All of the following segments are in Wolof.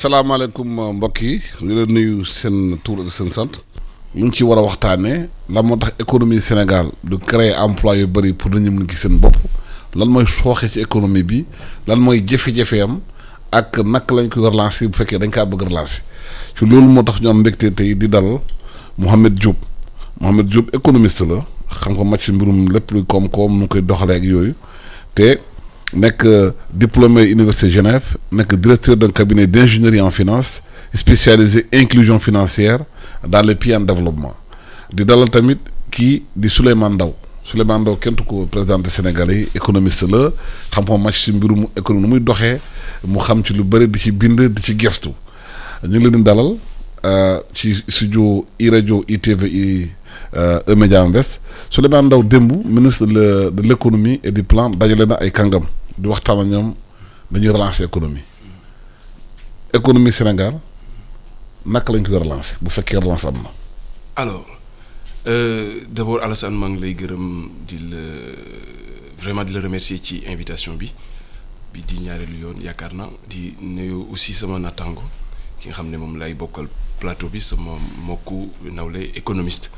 asalaamaaleykum mbokk yi ñu leen nuyu seen tur ak seen sant ñu ngi ci war a waxtaanee lan moo tax économie Sénégal du créer emploi yu bëri pour nit ñi mën gis seen bopp lan mooy sooxe ci économie bi lan mooy jafe-jafe am ak naka lañ koy relancer bu fekkee dañ kaa bëgg relancer ci loolu moo tax ñu am mbégte tey di dal Mouhamed Diop économiste la xam ko màcc mbirum lépp luy koom-koom nu ngi koy doxalee ak yooyu te. nekk diplômé Université Genève nekk directeur d'un cabinet d'ingénierie en finance spécialisé inclusion financière dans les pays en développement di dalal tamit kii di Souleymane Ndaw kenn tu ko présenté Sénégalais yi économiste la xam-xam màcc ci mbirum économie nu muy doxee mu xam ci lu bëri di ci bind di ci gestu ñu ngi leen di dalal ci studio iRadio ITV E-Media Invest Souleymane Ndaw démb ministre de l'économie et du plan dajale na ay kàngam di waxtaan ak ñoom dañuy relancer économie Sénégal naka lañ koy relancer bu fekkee relance am na. alors d'abord Alassane maa ngi lay gërëm vraiment di la remercier ci invitation bi di ñaareelu yoon yaakaar naa di nuyu aussi sama natango ki nga xam ne moom lay bokkal plateau bi sama mbokku nawle économiste.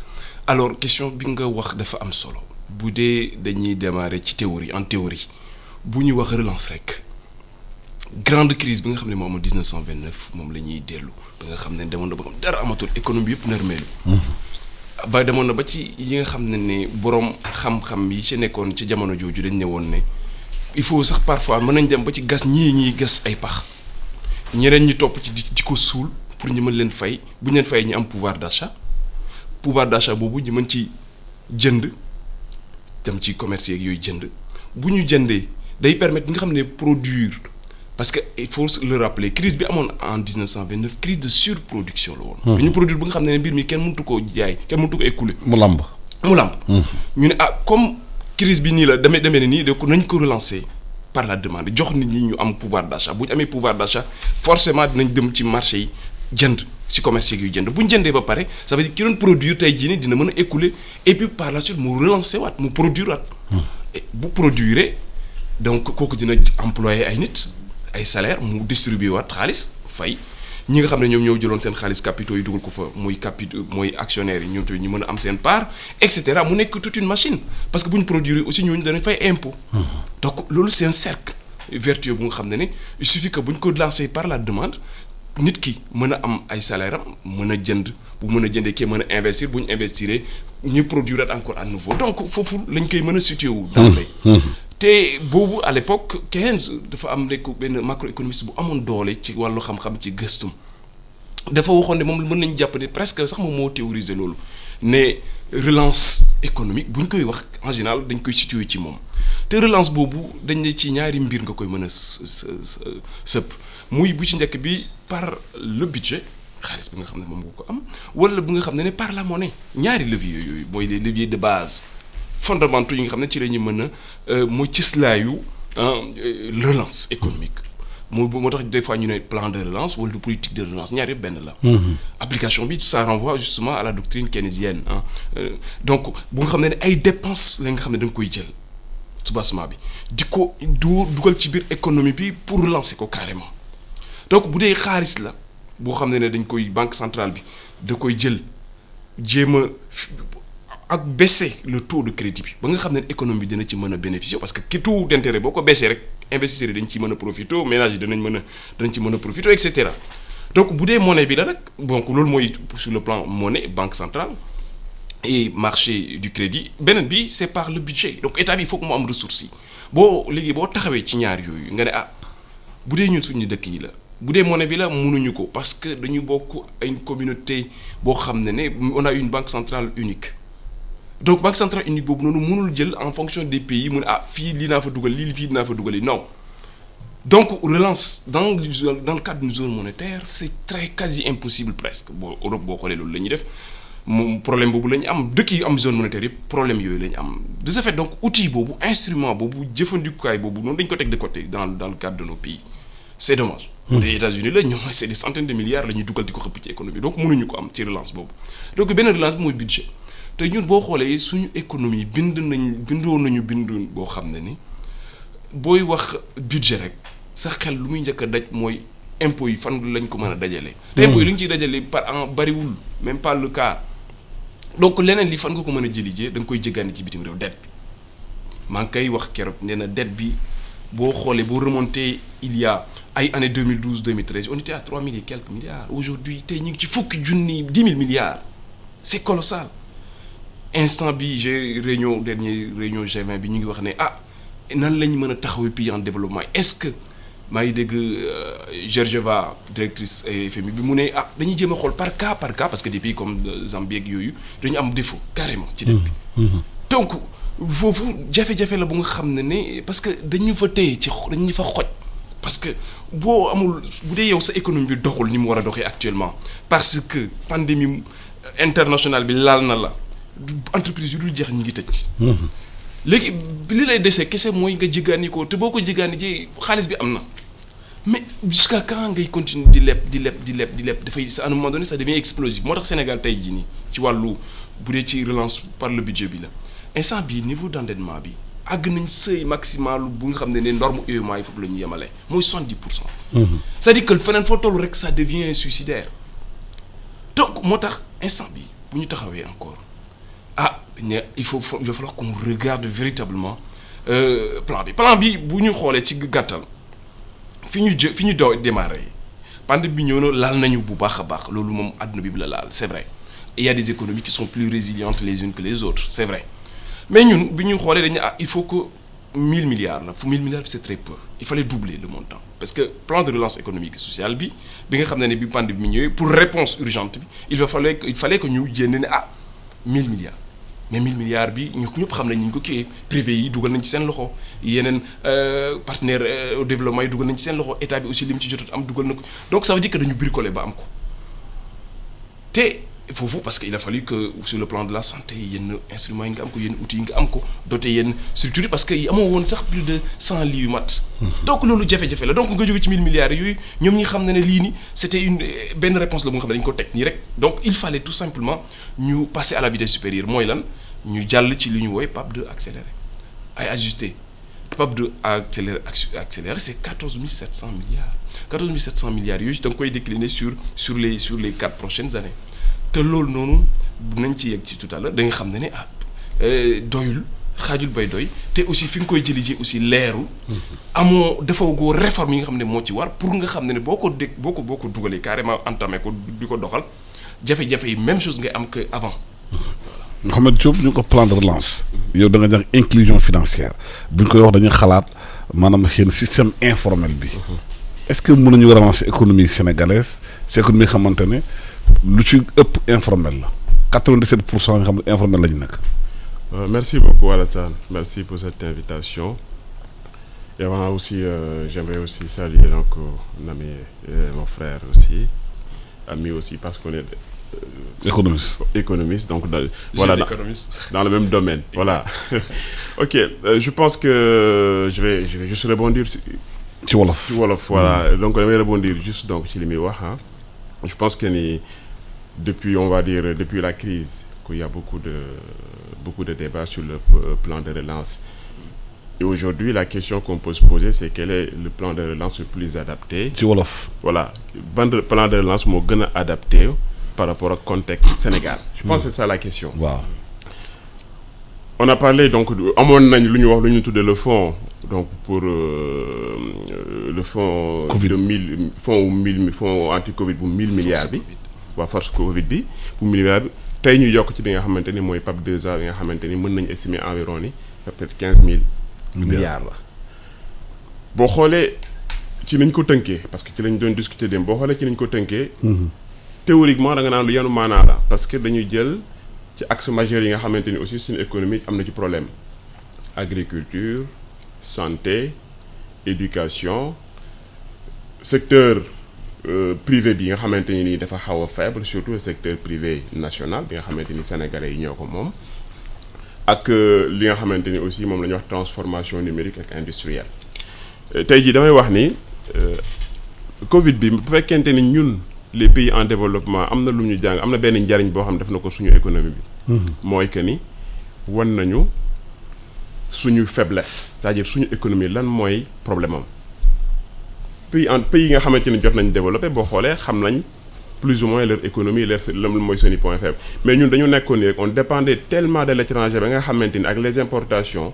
alors question bi nga wax dafa am solo bu dee dañuy démarrer ci en théorie bu ñu wax relance rek grande crise bi nga xam ne moo amoon 1929 moom la ñuy dellu ba nga xam ne demoon na ba xam dara amatul économie yëpp nërmeelu ba demoon na ba ci yi nga xam ne borom xam-xam yi ci nekkoon ci jamono jooju dañ ne woon ne il faut sax parfois mën nañ dem ba ci gas ñuy gas ay pax ñeneen ñi topp ci di ko suul pour ñu mën leen fay bu ñu leen fay ñu am pouvoir d'achat boobu ñu mën ci jënd dem ci commerce yeeg yooyu jënd bu ñu jëndee day permettre nga xam ne produire parce que il faut le rappeler crise bi amoon en 1929 crise de surproduction la woon. dañu produire bu nga xam ne mbir mi kenn mëntu koo jaay kenn mëntu ko écouler. mu lamb. ñu ne comme crise bi nii la demee ne nii donc nañ ko relancer par la demande jox nit ñi ñu am pouvoir d'achat bu ñu amee pouvoir d'achat forcément dinañ dem ci marché yi jënd. ci commerce yu jënd bu ñu jëndee ba pare ça veut dire ki doon produire tey jii nii dina mën a écouler et puis par la suite mu relancer waat mu produire waat. bu produire donc kooku dina employer ay nit ay salaire mu distribuer waat xaalis fay ñi nga xam ne ñoom ñoo jëloon seen xaalis capitaux yi dugal ko fa mooy actionnaires yi ñoom tamit ñu mën a am seen part et cetera mu nekk toute une machine parce que bu ñu produire aussi ñooñu danañ fay impôt. donc loolu c'est un cercle vertueux bu nga xam ne il suffit que bu ñu ko lancer par la demande. nit ki mën a am ay salaire am mën a jënd bu mën a jëndee kii mën a investir bu ñu investir ñu produire encore à nouveau donc foofu lañ koy mën a situé wu. te boobu à l'époque Keynes dafa am nekk benn macroéconomiste bu amoon doole ci wàllu xam-xam ci gëstum dafa waxoon ne moom mën nañu jàpp ne presque sax moom moo théoriser loolu ne relance économique bu ñu koy wax en général dañ koy situé ci moom te relance boobu dañ ne ci ñaari mbir nga koy mën a sëpp muy bu ci njëkk bi par le budget xaalis bi nga xam ne moom nga ko am wala bu nga xam ne par la monnaie ñaari leviers yooyu mooy les leviers de base fondamentaux yi nga xam ne ci la ñu mën a mooy cëslaayu relance économique moo tax des fois ñu ne plan de relance wala politique de relance ñaar yëpp benn la. application bi ça renvoie justement à la doctrine keynésienne donc bu nga xam ne ay dépenses la nga xam ne da nga koy jël soubassement bi di ko dugal ci biir économie bi pour relancer ko carrément. donc bu dee xaalis la boo xam ne dañ koy banque centrale bi da koy jël jéem a ak baisser le taux de crédit bi ba nga xam ne économie bi dina ci mën a bénéficier parce que ki taux d'intérêt boo ko baisser rek investisseurs yi dañ ci mën a profiter ménages yi danañ ci mën a profiter et cetera donc bu dee monnaie bi la nag donc loolu mooy sur le plan monnaie banque centrale et marché du crédit beneen bi c'est par le budget donc état bi il faut que mu am ressources yi boo taxawee ci ñaar yooyu nga ne bu dee ñun suñu dëkk yi la. bu dee monnaie bi la mënuñu ko parce que dañu bokk ay communauté boo xam ne on a une banque centrale unique donc banque centrale unique boobu noonu mënul jël en fonction des pays mu ne fii lii naa fa dugal lii fii dinaa fa dugal lii non donc relance dans le cadre d'une zone monétaire c'est quasi impossible presque Europe boo xoolee loolu la ñuy def moom problème boobu la ñu am dëkk yi am zone monétaire yëpp problème yooyu la ñu am de ce fait donc outil boobu instrument boobu jëfandikukaay boobu noonu dañ ko teg de côté dans le cadre de nos pays c'est dommage. les États-Unis la ñoom c'est des centaines de milliards la ñuy dugal di ko xëpp ci économie donc mënuñu ko am ci relance boobu donc benn relance bi mooy budget te ñun boo xoolee suñu économie bindoo nañu boo xam ne ni booy wax budget rek sa xel lu muy njëkk a daj mooy impôts yi fan lañ ko mën a dajalee. te impôts yi li ñu ciy dajalee par an bariwul même pas le quart donc leneen li fan nga ko mën a jëli jee da nga koy jéggaani ci bitim réew dette bi maa ngi koy wax keroog nee na dette bi boo xoolee boo remonté il y a ay années 2012 2013 on était à 3 000 et quelques milliards aujourd'hui tey ñu ngi ci fukki junni 10 000 milliards c'est colossal instant bi j'ai dernier réunion G20 bi ñu ngi wax ne nan lañ mën a taxawee pays en développement est-ce que maa ngi dégg Georgieva directrice FMI bi mu ne dañuy jéem a xool par cas parce que des pays comme Zambie ak yooyu dañu am défaut carrément ci dette bi donc foofu jafe-jafe la bu nga xam ne parce que dañu fa téye dañu fa xoj parce que boo amul bu dee yow sa économie bi doxul ni mu war a doxee actuellement parce que pandémie internationale bi laal na la entreprise yu dul jeex ñu ngi tëj léegi li lay dese kese mooy nga jiggaani ko te boo ko jiggaani ji xaalis bi am na mais jusqu'à quand ngay continuer di leb dafay à un moment donné ça devient explosif moo tax Sénégal tey jii nii ci wàllu bu dee ci relance par le budget bi la instant bii niveau d'endettement bi àgg nañ seuil maximal bu nga xam ne norme UEMOA yi foofu la ñu yemale mooy 70%. c'est-à-dire que feneen foo toll rek ça devient suicidaire donc moo tax instant bi bu ñu taxawee encore il va falloir qu'on regarde véritablement plan bi bu ñu xoolee ci gàttal fi ñu démarré pandémie bi ñëw na laal nañu bu baax a baax loolu moom àdduna bi la laal c'est vrai il y a des économies qui sont plus résilientes les unes que les autres c'est vrai mais ñun bi ñu xoolee dañu il faut que 1000 milliards la fu 1000 milliards c'est très peu il fallait doubler le montant parce que plan de relance économique et sociale bi nga xam ne bi pandémie bi ñëwee pour réponse urgente bi il fallait que ñu jénne ne 1000 milliards mais 1000 milliards bi ñëpp xam nañ ñu ko kii privé yi dugal nañ ci seen loxo yeneen partenaires au développement yi dugal nañ ci seen loxo état bi aussi li mu ci jot am dugal na ko donc ça veut dire que dañu bricoler ba am ko te foofu parce que il a fallu que sur le plan de la santé yenn instruments yi nga am ko yenn outils yi nga am ko doté yenn structures parce que amoo woon sax plus de 100 lits yu mat. donc loolu jafe-jafe la donc nga jóge ci 1000 milliards yooyu ñoom ñi xam ne lii nii c'était benn réponse la bu nga xam ne dañu ko teg nii rek donc il fallait tout simplement ñu passer à la vitesse supérieure mooy lan ñu jàll ci li ñu woowee PAP 2 accéléré ay ajusté PAP 2 accéléré c'est 14 700 milliards 14 700 milliards yooyu da nga koy décliner sur les 4 prochaines années. te loolu noonu nañ ci yegg ci tout à l'heure da nga xam ne doyul xaajul bay doy te aussi fi nga koy jëli ji aussi leerul amoo defoo goo réforme yi nga xam ne moo ci war pour nga xam ne boo ko dugalee carrément entamé ko di ko doxal jafe-jafe yi même chose ngay am que avant. Mouhamed Diop ñu ko plan de relance. yow da nga jàng inclusion financière bu ñu koy wax dañuy xalaat maanaam xëy système informel bi. est-ce que mën nañu relancer économie sénégalaise c'est économie xamante ne. lu ci ëpp informel la 97% nga xam ne informel la ñu nekk. Merci beaucoup Alassane merci pour cette invitation et avant aussi j'aimerais aussi saluer donc mon ami mon frère aussi ami aussi parce qu'on est économiste donc voilà dans le même domaine voilà ok je pense que je vais juste rebondir ci wolof voilà donc damay rebondir juste donc ci li muy wax je pense que depuis la crise qu'il y a beaucoup de débats sur le plan de relance et aujourd'hui la question qu'on peut se poser c'est quel est le plan de relance le plus adapté ci wolof voilà ban plan de relance moo gën a adapté par rapport au contexte Sénégal je pense que c'est ça la question waaw on a parlé donc amoon nañ lu ñu wax lu ñu tuddee le fonds donc pour le fonds fonds anti-Covid bu 1000 milliards bi waa force Covid bi bu 1000 milliards bi tey ñu yokk ci bi nga xamante ni mooy PAP 2A bi nga xamante ni mën nañu estimer environ ni peut-être 15 000 milliards la boo xoolee ci nañ ko tënkee parce que ci lañ doon discuter dem boo xoolee ci nañ ko tënkee théoriquement da nga naan lu yanu maanaa la parce que dañuy jël ci axe majeur yi nga xamante ni aussi suñu économie am na ci problème agriculture santé éducation secteur privé bi nga xamante ni dafa xaw a faible surtout le secteur privé national bi nga xamante ni sénégalais yi ñoo ko moom ak li nga xamante ni aussi moom la ñuy wax transformation numérique ak industrielle tey jii damay wax ni Covid bi bu fekkente ni ñun les pays en développement am na lu ñu jàng am na benn njariñ boo xam def na ko suñu économie bi mooy que ni wan nañu suñu faiblesse c'est-à-dire suñu économie lan mooy problème am pays yi nga xamante ni jot nañ développé boo xoolee xam nañ plus ou moins leur économie leur mooy seeni point faible mais ñun dañu nekkoon ni rek on dépendait tellement de l'étranger ba nga xamante ni ak les importations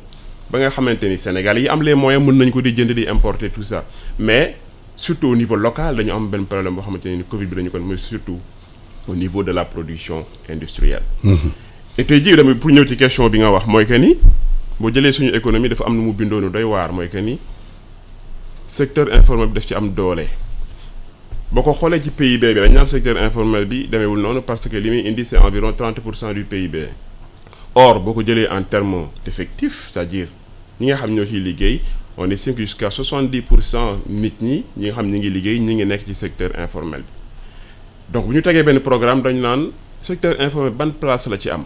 ba nga xamante ni Sénégal yi am les moyens mën nañ ko di jënd di importer tout ça mais surtout au niveau local dañu am benn problème boo xamante ni Covid bi dañu ko mooy surtout au niveau de la production industrielle. Et tey jii tamit pour ñëw ci question bi nga wax mooy que ni boo jëlee suñu économie dafa am nu mu bindoonu doy waar mooy que ni secteur informel bi daf ci am doole. boo ko xoolee ci PIB bi dañu naan secteur informel bi demeewul noonu parce que li muy indi c'est environ 30% du PIB. Or boo ko jëlee en termes d'effectifs c'est-à-dire ñi nga xam ñoo ciy liggéey on estime que jusqu'à 70% nit ñi nga xam ñi ngi liggéey ñi ngi nekk ci secteur informel bi. Donc bu ñu tegee benn programme dañu naan secteur informel ban place la ci am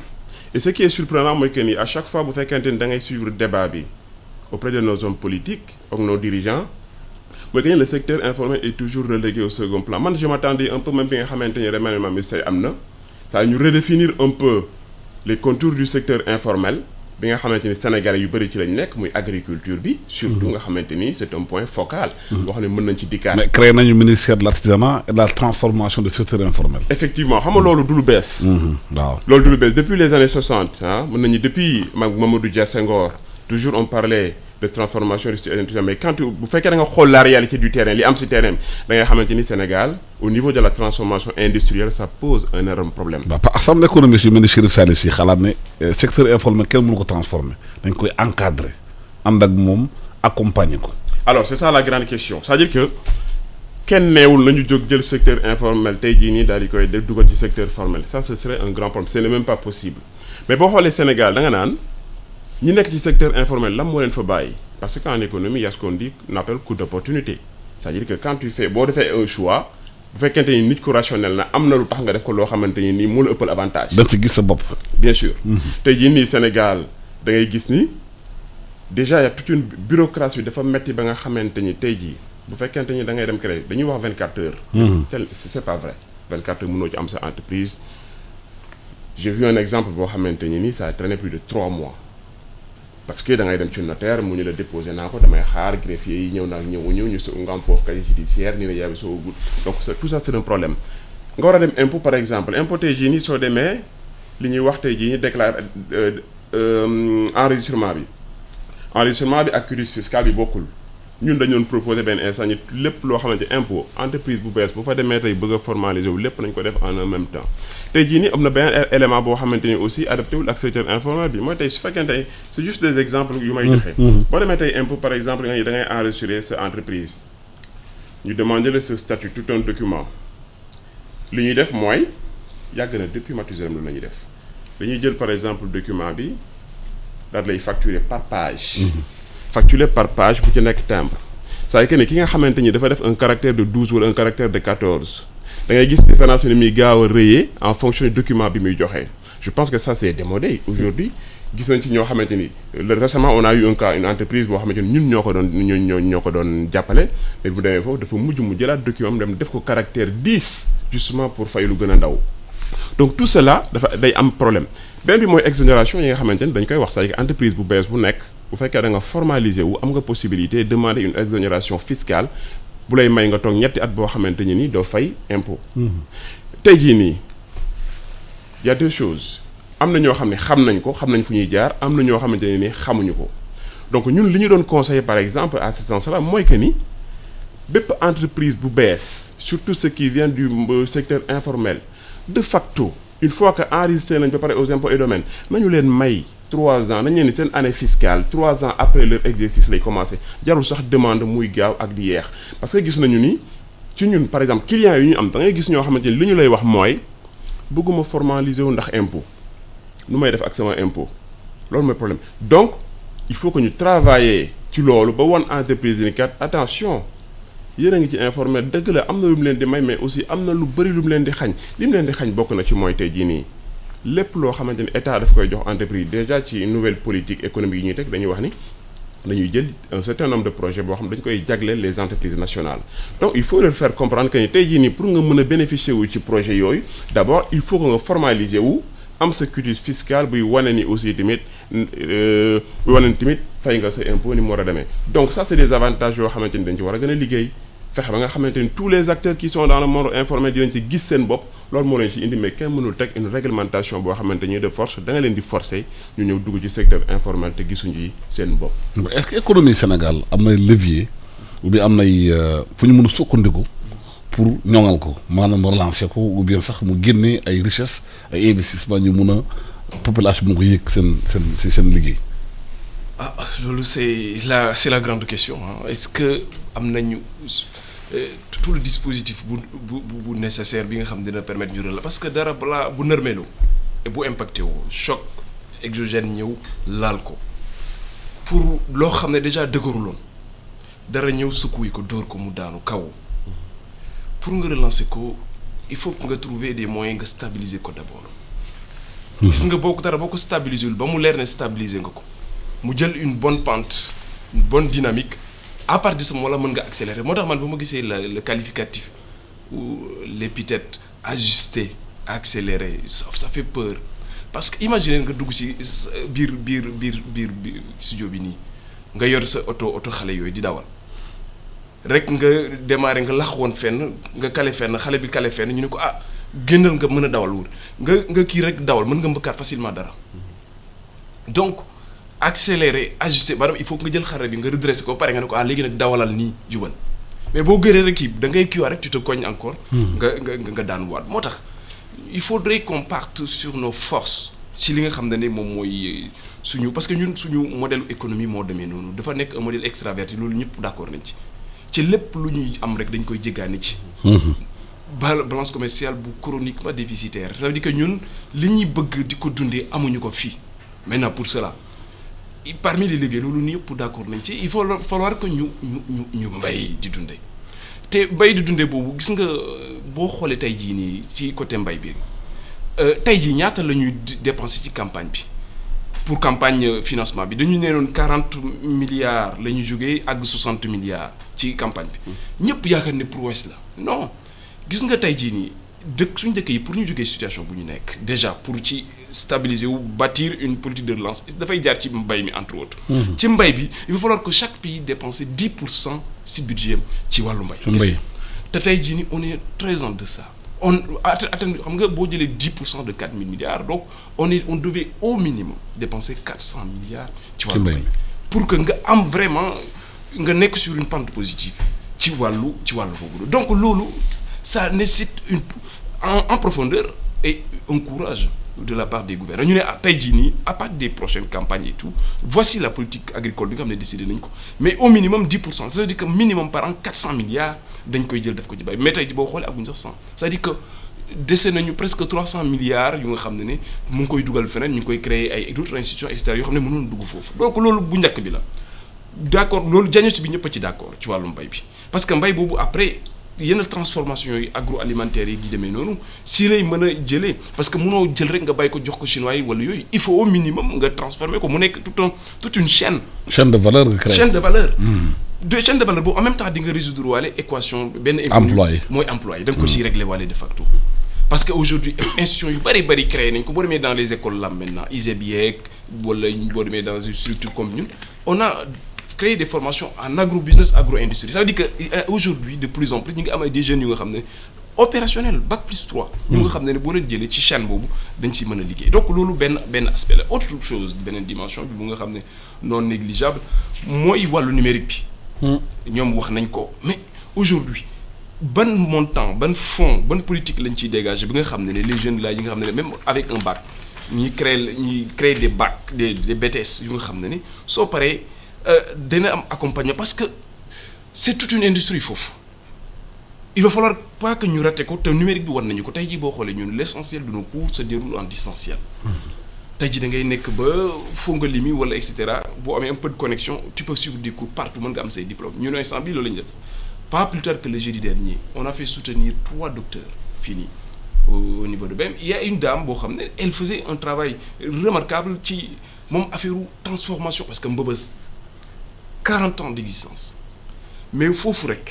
et ce qui est surprenant mooy que ni à chaque fois bu fekkente ni da ngay suivre débat bi auprès de nos hommes politiques ak nos dirigeants mooy que ni le secteur informel est toujours relégué au second plan man je m'attendais un peu même bi nga xamante ni remaniement ministériel am na ça ñu redéfinir un peu les contours du secteur informel bi nga xamante ni Sénégalais yu bëri ci lañ nekk muy agriculture bi. surtout nga xamante ni c'est un point focal. boo xam ne mën nañ ci dikkaat. mais créé nañu ministère de l'artisanat et de la transformation du secteur informel. effectivement xam nga loolu du lu bees. waaw loolu du lu bees depuis les années 60 ah mën nañu depuis Mamadou Dia Senghor toujours on parlait de transformation du secteur industriel mais quand bu fekkee da nga xool la réalité du terrain li am ci terrain da nga xamante ni Sénégal au niveau de la transformation industrielle ça pose un énorme problème. waaw parce que am na économiste yu mel ni Chérif Sall si xalaat ne secteur informel kenn mënu ko transformer dañ koy encadrer ànd ak moom accompagner ko. alors c'est ça la grande question c'est-à-dire que kenn neewul nañu jóg jël secteur informel tey jii nii daal di koy def dugal ci secteur formel ça ce serait un grand problème ce n'est même pas possible mais boo xoolee Sénégal da nga naan. ñi nekk ci secteur informel lan moo leen fa bàyyi parce que en économie y a ce qu'on dit qu'on appelle coût d'opportunité c'est-à-dire que quand tu fais boo defee un choix bu fekkente ni nit ku rationnel na am na lu tax nga def ko loo xamante ni nii moo la ëppal avantage. dañ ci gis sa bopp. bien sûr. tey jii nii Sénégal da ngay gis ni déjà y a toute une bureaucratie dafa metti ba nga xamante ni tey jii bu fekkente ni da ngay dem créer dañuy wax 24 heures. C'est pas vrai 24 heures mënoo ci am sa entreprise j'ai vu un exemple boo xamante ni nii ça a traîné plus de 3 mois. parce que da ngay dem ci notaire mu ñu la déposé naa ko damay xaar greffier yi ñëw naa ñëwuñu ñu nga am foofu casier judiciaire ni la yaay bi soo gudd donc tout ça c'est un problème nga war a dem impôt par exemple impôt tey jii nii soo demee li ñuy wax tey jii nii déclare enregistrement bi ak quitus fiscal bi bokkul ñun dañu doon proposé benn instant ñi lépp loo xamante impôt entreprise bu bees bu fa demee tey bëgg a formaliser wu lépp nañ ko def en un même temps tey jii nii am na benn élément boo xamante ni aussi adapté wul ak secteur informel bi mooy tey su fekkente c'est juste des exemples yu may joxe. boo demee tey impôt par exemple da ngay enregistrer sa entreprise ñu demander la ce statut tout un document li ñuy def mooy yàgg na depuis Mathusalem la ñuy def dañuy jël par exemple document bi daal lay facturer par page. facturé par page bu ci nekk timbre c'est-à-dire que ni ki nga xamante ni dafa def un caractère de 12 wala un caractère de 14 da ngay gis différence ni muy gaaw a rëyee en fonction du document bi muy joxe je pense que ça c'est démodé aujourd'hui gis nañ ci ñoo xamante ni récemment on a eu un cas une entreprise boo xamante ni ñun ñoo ko doon jàppale mais bu demee foofu dafa mujj mu jëlaat document dem def ko caractère 10 justement pour fay lu gën a ndaw donc tout cela dafa day am problème benn bi mooy exonération yi nga xamante ni dañ koy wax c'est-à-dire que entreprise bu bees bu nekk bu fekkee da nga formaliser wu am nga possibilité demander une exonération fiscale bu lay may nga toog ñetti at boo xamante ni doo fay impôt. tey jii nii y a deux choses am na ñoo xam ne xam nañ ko xam nañ fu ñuy jaar am na ñoo xamante ne ni xamuñu ko donc ñun li ñu doon conseiller par exemple à ce sens-là mooy que ni bépp entreprise bu bees surtout ceux qui viennent du secteur informel de facto une fois que enregistré nañ ba pare aux impôts et domaines nañu leen may 3 ans nañ leen ni seen année fiscale 3 ans après leur exercice lay commencer jarul sax demande muy gaaw ak di yeex parce que gis nañu ni ci ñun par exemple clients yi ñu am da ngay gis ñoo xamante ni li ñu lay wax mooy bëgguma formaliser wu ndax impôt nu may def ak sama impôt loolu mooy problème donc il faut que ñu travailler ci loolu ba wan entreprise ni kat attention yéen a ngi ci informel dëgg la am na lu mu leen di may mais aussi am na lu bëri lu mu leen di xañ li mu leen di xañ bokk na ci mooy tey jii nii lépp loo xamante ni état daf koy jox entreprise déjà ci nouvelle politique économique yi ñuy teg dañuy wax ni dañuy jël un certain nombre de projets boo xam dañ koy jagleel les entreprises nationales donc il faut leur faire comprendre que ni tey jii nii pour nga mën a bénéficier wu ci projet yooyu d'abord il faut que nga formaliser wu am sa quitus fiscal buy wane ni aussi tamit buy wane ni tamit fay nga sa impôt ni mu war a demee donc ça c'est des avantages yoo xamante ni dañ ci war a gën a liggéey fexe ba nga xamante ni tous les acteurs qui sont dans le monde informel dinañ ci gis seen bopp loolu moo leen ci indi mais kenn mënul teg une réglementation boo xamante ni de force da nga leen di forcer ñu ñëw dugg ci secteur informel te gisuñu yi seen bopp. est-ce que économie Sénégal am nay levier ou bien am nay fu ñu mën a sukkandiku pour ñoŋal ko maanaam relancer ko ou bien sax mu génnee ay richesse ay investissement ñu mun a population bi mu ko yëg seen liggéey. ah loolu c'est la grande question hein. Est-ce que am nañu tout le dispositif bu nécessaire bi nga xam dina permettre ñu la parce que dara balaa bu nërmeeloo bu impacté woo choc exogène ñëw laal ko pour loo xam ne déjà dëgëruloon dara ñëw secoué ko dóor ko mu daanu kaw pour nga relancer ko il faut que nga trouver des moyens nga stabiliser ko d'abord. gis nga boo ko stabiliser wul ba mu leer ne stabiliser nga ko mu jël une bonne pente une bonne dynamique à partir de ce moment-là mën nga accélérer moo tax man ba ma gisee le qualificatif ou l'épithète ajusté accéléré ça fait peur parce que imagine nga dugg ci biir studio bi nii nga yor sa oto xale yooyu di dawal rek nga démarrer nga lax woon fenn nga kale fenn xale bi kale fenn ñu ne ko génnal nga mën a dawal wóor nga kii rek dawal mën nga mbëkkaat facilement dara donc accélérer ajuster maanaam il faut que nga jël xare bi nga redresser ko pare nga ne ko léegi nag dawalal nii jubal mais boo gëree rek kii da ngay kii rek tu te cognes encore. nga daan waat moo tax il faudrait qu'on parte sur nos forces ci li nga xam ne moom mooy suñu parce que ñun suñu modèle économie moo demee noonu dafa nekk un modèle extraverti loolu ñëpp d'accord nañ ci lépp lu ñuy am rek dañ koy jéggaani ci. balance commerciale bu chroniquement déficitaire ça veut dire que ñun li ñuy bëgg di ko dundee amuñu ko fii maintenant pour cela parmi les leviers loolu nii yëpp d'accord nañ ci il faut falloir que ñu mbay di dundee te mbay di dundee boobu gis nga boo xoolee tey jii nii ci côté mbay bi tey jii ñaata la ñuy dépenser ci campagne bi pour campagne financement bi dañu nee noon 40 milliards la ñu jógee ak 60 milliards ci campagne bi ñëpp yaakaar ne prouesse la non gis nga tey jii nii suñu dëkk yi pour ñu jógee situation bu ñu nekk déjà pour ci stabiliser wu bâtir une politique de relance dafay jaar ci mbay mi entre autres. ci mbay bi il va falloir que chaque pays dépense 10% si budget ci wàllu mbay. te tey jii nii on est très en deçà on atteint xam nga boo jëlee 10% de 4 000 milliards donc on devait au minimum dépenser 400 milliards. ci wàllu mbay pour que nga am vraiment nga nekk sur une pente positive ci wàllu boobu donc loolu ça nécessite en profondeur et un courage de la part des gouvernements ñu ne tey jii nii à partir des prochaines campagnes et tout voici la politique agricole bi nga xam ne décidé nañ ko mais au minimum 10% c'est-à-dire que minimum par an 400 milliards dañ koy jël def ko ci bay mais tey jii boo xoolee aguñ sax 100 c'est-à-dire que dese nañu presque 300 milliards yu nga xam ne mu ngi koy dugal feneen ñu ngi koy créer ay d'autres institutions extérieures yoo xam ne mënoon dugg foofu donc loolu bu njëkk bi la d'accord loolu diagnostic bi ñëpp a ci d'accord ci wàllu mbay bi parce que mbay boobu après yenn transformation yi agroalimentaires yi di demee noonu si lay mën a jëlee parce que mënoo jël rek nga bàyyi ko jox ko chinois yi wala yooyu il faut au minimum nga transformer ko mu nekk toute une chaîne de valeur nga créé chaîne de valeur boobu en même temps di nga résoudre waale équation benn employé mooy employé da nga ko ci régler waale de facto parce que aujourd'hui institutions yu bari créé nañ ko boo demee dans les écoles là maintenant ISEB yeeg wala boo demee dans une structure comme ñun on a créer des formations en agro-business, agro-industrie. Ça veut dire qu'aujourd'hui, de plus en plus, nous avons des jeunes qui sont opérationnels, bac plus 3. Nous avons des gens qui sont chaîne bobu dañ ci mëna liggéey. Donc lolu ben aspect la. Autre chose, benen dimension bi nga xamné non négligeable, moy walu numérique bi. Ñom wax nañ ko. Mais aujourd'hui, ban montant, ban fonds, ban politique lañ ci dégager bi nga xamné les jeunes là yi nga xamné même avec un bac, ñi créer des bacs, des BTS yu nga xamné so paré dana am accompagnement parce que c'est toute une industrie foofu il va falloir pas que ñu raté ko te numérique bi war nañu ko tey jii boo xoolee ñun l'essentiel de nos cours se déroule en distanciel tey jii da ngay nekk ba Fongolimbi wala et cetera boo amee un peu de connexion tu peux suivre des cours partout mën nga am say diplômes ñun instant bii loolu la ñu def pas plus tard que le jeudi dernier on a fait soutenir 3 docteurs fini au niveau de BEM il y a une dame boo xam ne elle faisait un travail remarquable ci moom affaire transformation parce que Mbëbës 40 ans d'existence mais foofu rek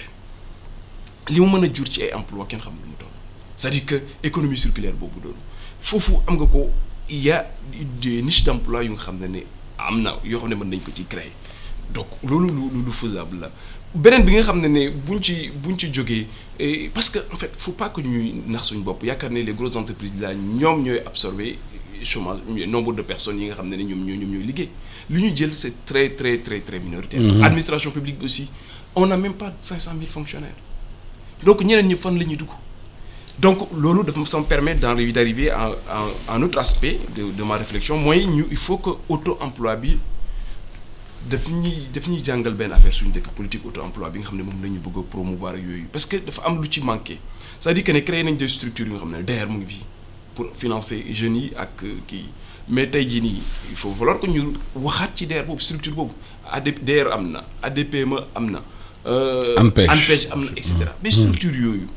li mu mën a jur ci ay emploi kenn xam lu mu doon c'est-à-dire que économie circulaire boobu doon foofu am nga ko il y a des niches d'emploi yu nga xam ne am na yoo xam ne mën nañ ko ci créer donc loolu lu faisable la beneen bi nga xam ne buñ ci jógee parce que en fait faut pas que ñuy nax suñu bopp yaakaar ne les grosses entreprises là ñoom ñooy absorber chômage nombre de personnes yi nga xam ne ñoom ñooy liggéey li ñu jël c'est très très très très minoritaire. Administration publique bi aussi on n'a même pas 500 000 fonctionnaires donc ñeneen ñi fan la ñuy dugg donc loolu ça me permet d'arriver à un autre aspect de ma réflexion mooy il faut que auto-emploi bi daf ñuy jàngal benn affaire suñu dëkk politique auto-emploi bi nga xam ne moom la ñu bëgg a promouvoir yooyu parce que dafa am lu ci manqué c'est-à-dire que ne créé nañ des structures yi nga xam ne DER mu ngi fii pour financer jeunes yi ak kii mais tey jii nii il faut falloir que ñu waxaat ci DER boobu structure boobu DER am na ADPME am na. ANPEJ am na et cetera mais structure yooyu.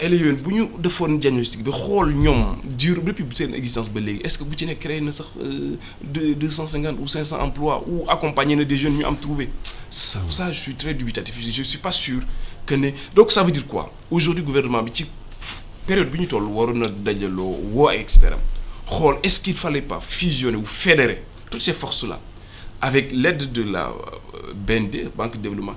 élèves bu ñu defoon diagnostic bi xool ñoom depuis seen existence ba léegi est-ce que bu ci nekk créé na sax 250 ou 500 emplois ou accompagné na des jeunes ñu am trouvé ça je suis très dubitatif je suis pas sûr que ne donc ça veut dire quoi aujourd'hui gouvernement bi ci période bi ñu toll waroon na dajaloo woo ay experts am xool est-ce qu'il fallait pas fusionner ou fédérer toutes ces forces là avec l'aide de la BND Banque de Développement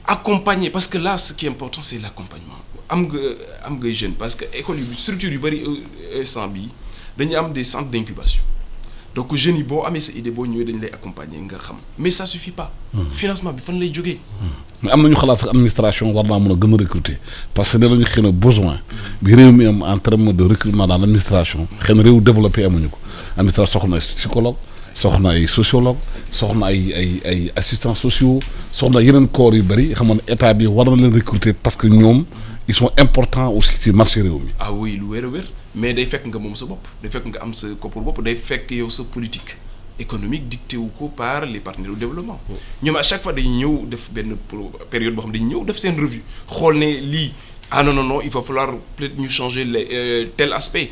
accompagner parce que là ce qui est important c'est l'accompagnement am nga jeune parce que école yu structure yu bëri instant bi dañuy am des centres d'incubation donc jeunes yi boo amee sa idée boo ñëwee dañ lay accompagner nga xam mais ça suffit pas. financement bi fan lay jógee. mais am nañu xalaat sax administration war naa mën a gën a recruter parce que danañu xëy na besoin bi réew mi am en terme de recrutement dans l'administration xëy na réew développé amuñu ko administration soxla na ay psychologue soxna ay sociologue soxna ay assistants sociaux soxna yeneen corps yu bëri xam nga état bi war na leen recruter parce que ñoom ils sont importants aussi ci marché réew mi. ah oui lu wér a wér mais day fekk nga moom sa bopp day fekk nga am sa koppar bopp day fekk yow sa politique économique dicté wu ko par les partenaires au développement. ñoom à chaque fois dañuy ñëw def benn période boo xam dañuy ñëw def seen revue xool ne lii. ah non il va falloir peut-être ñu changer tel aspect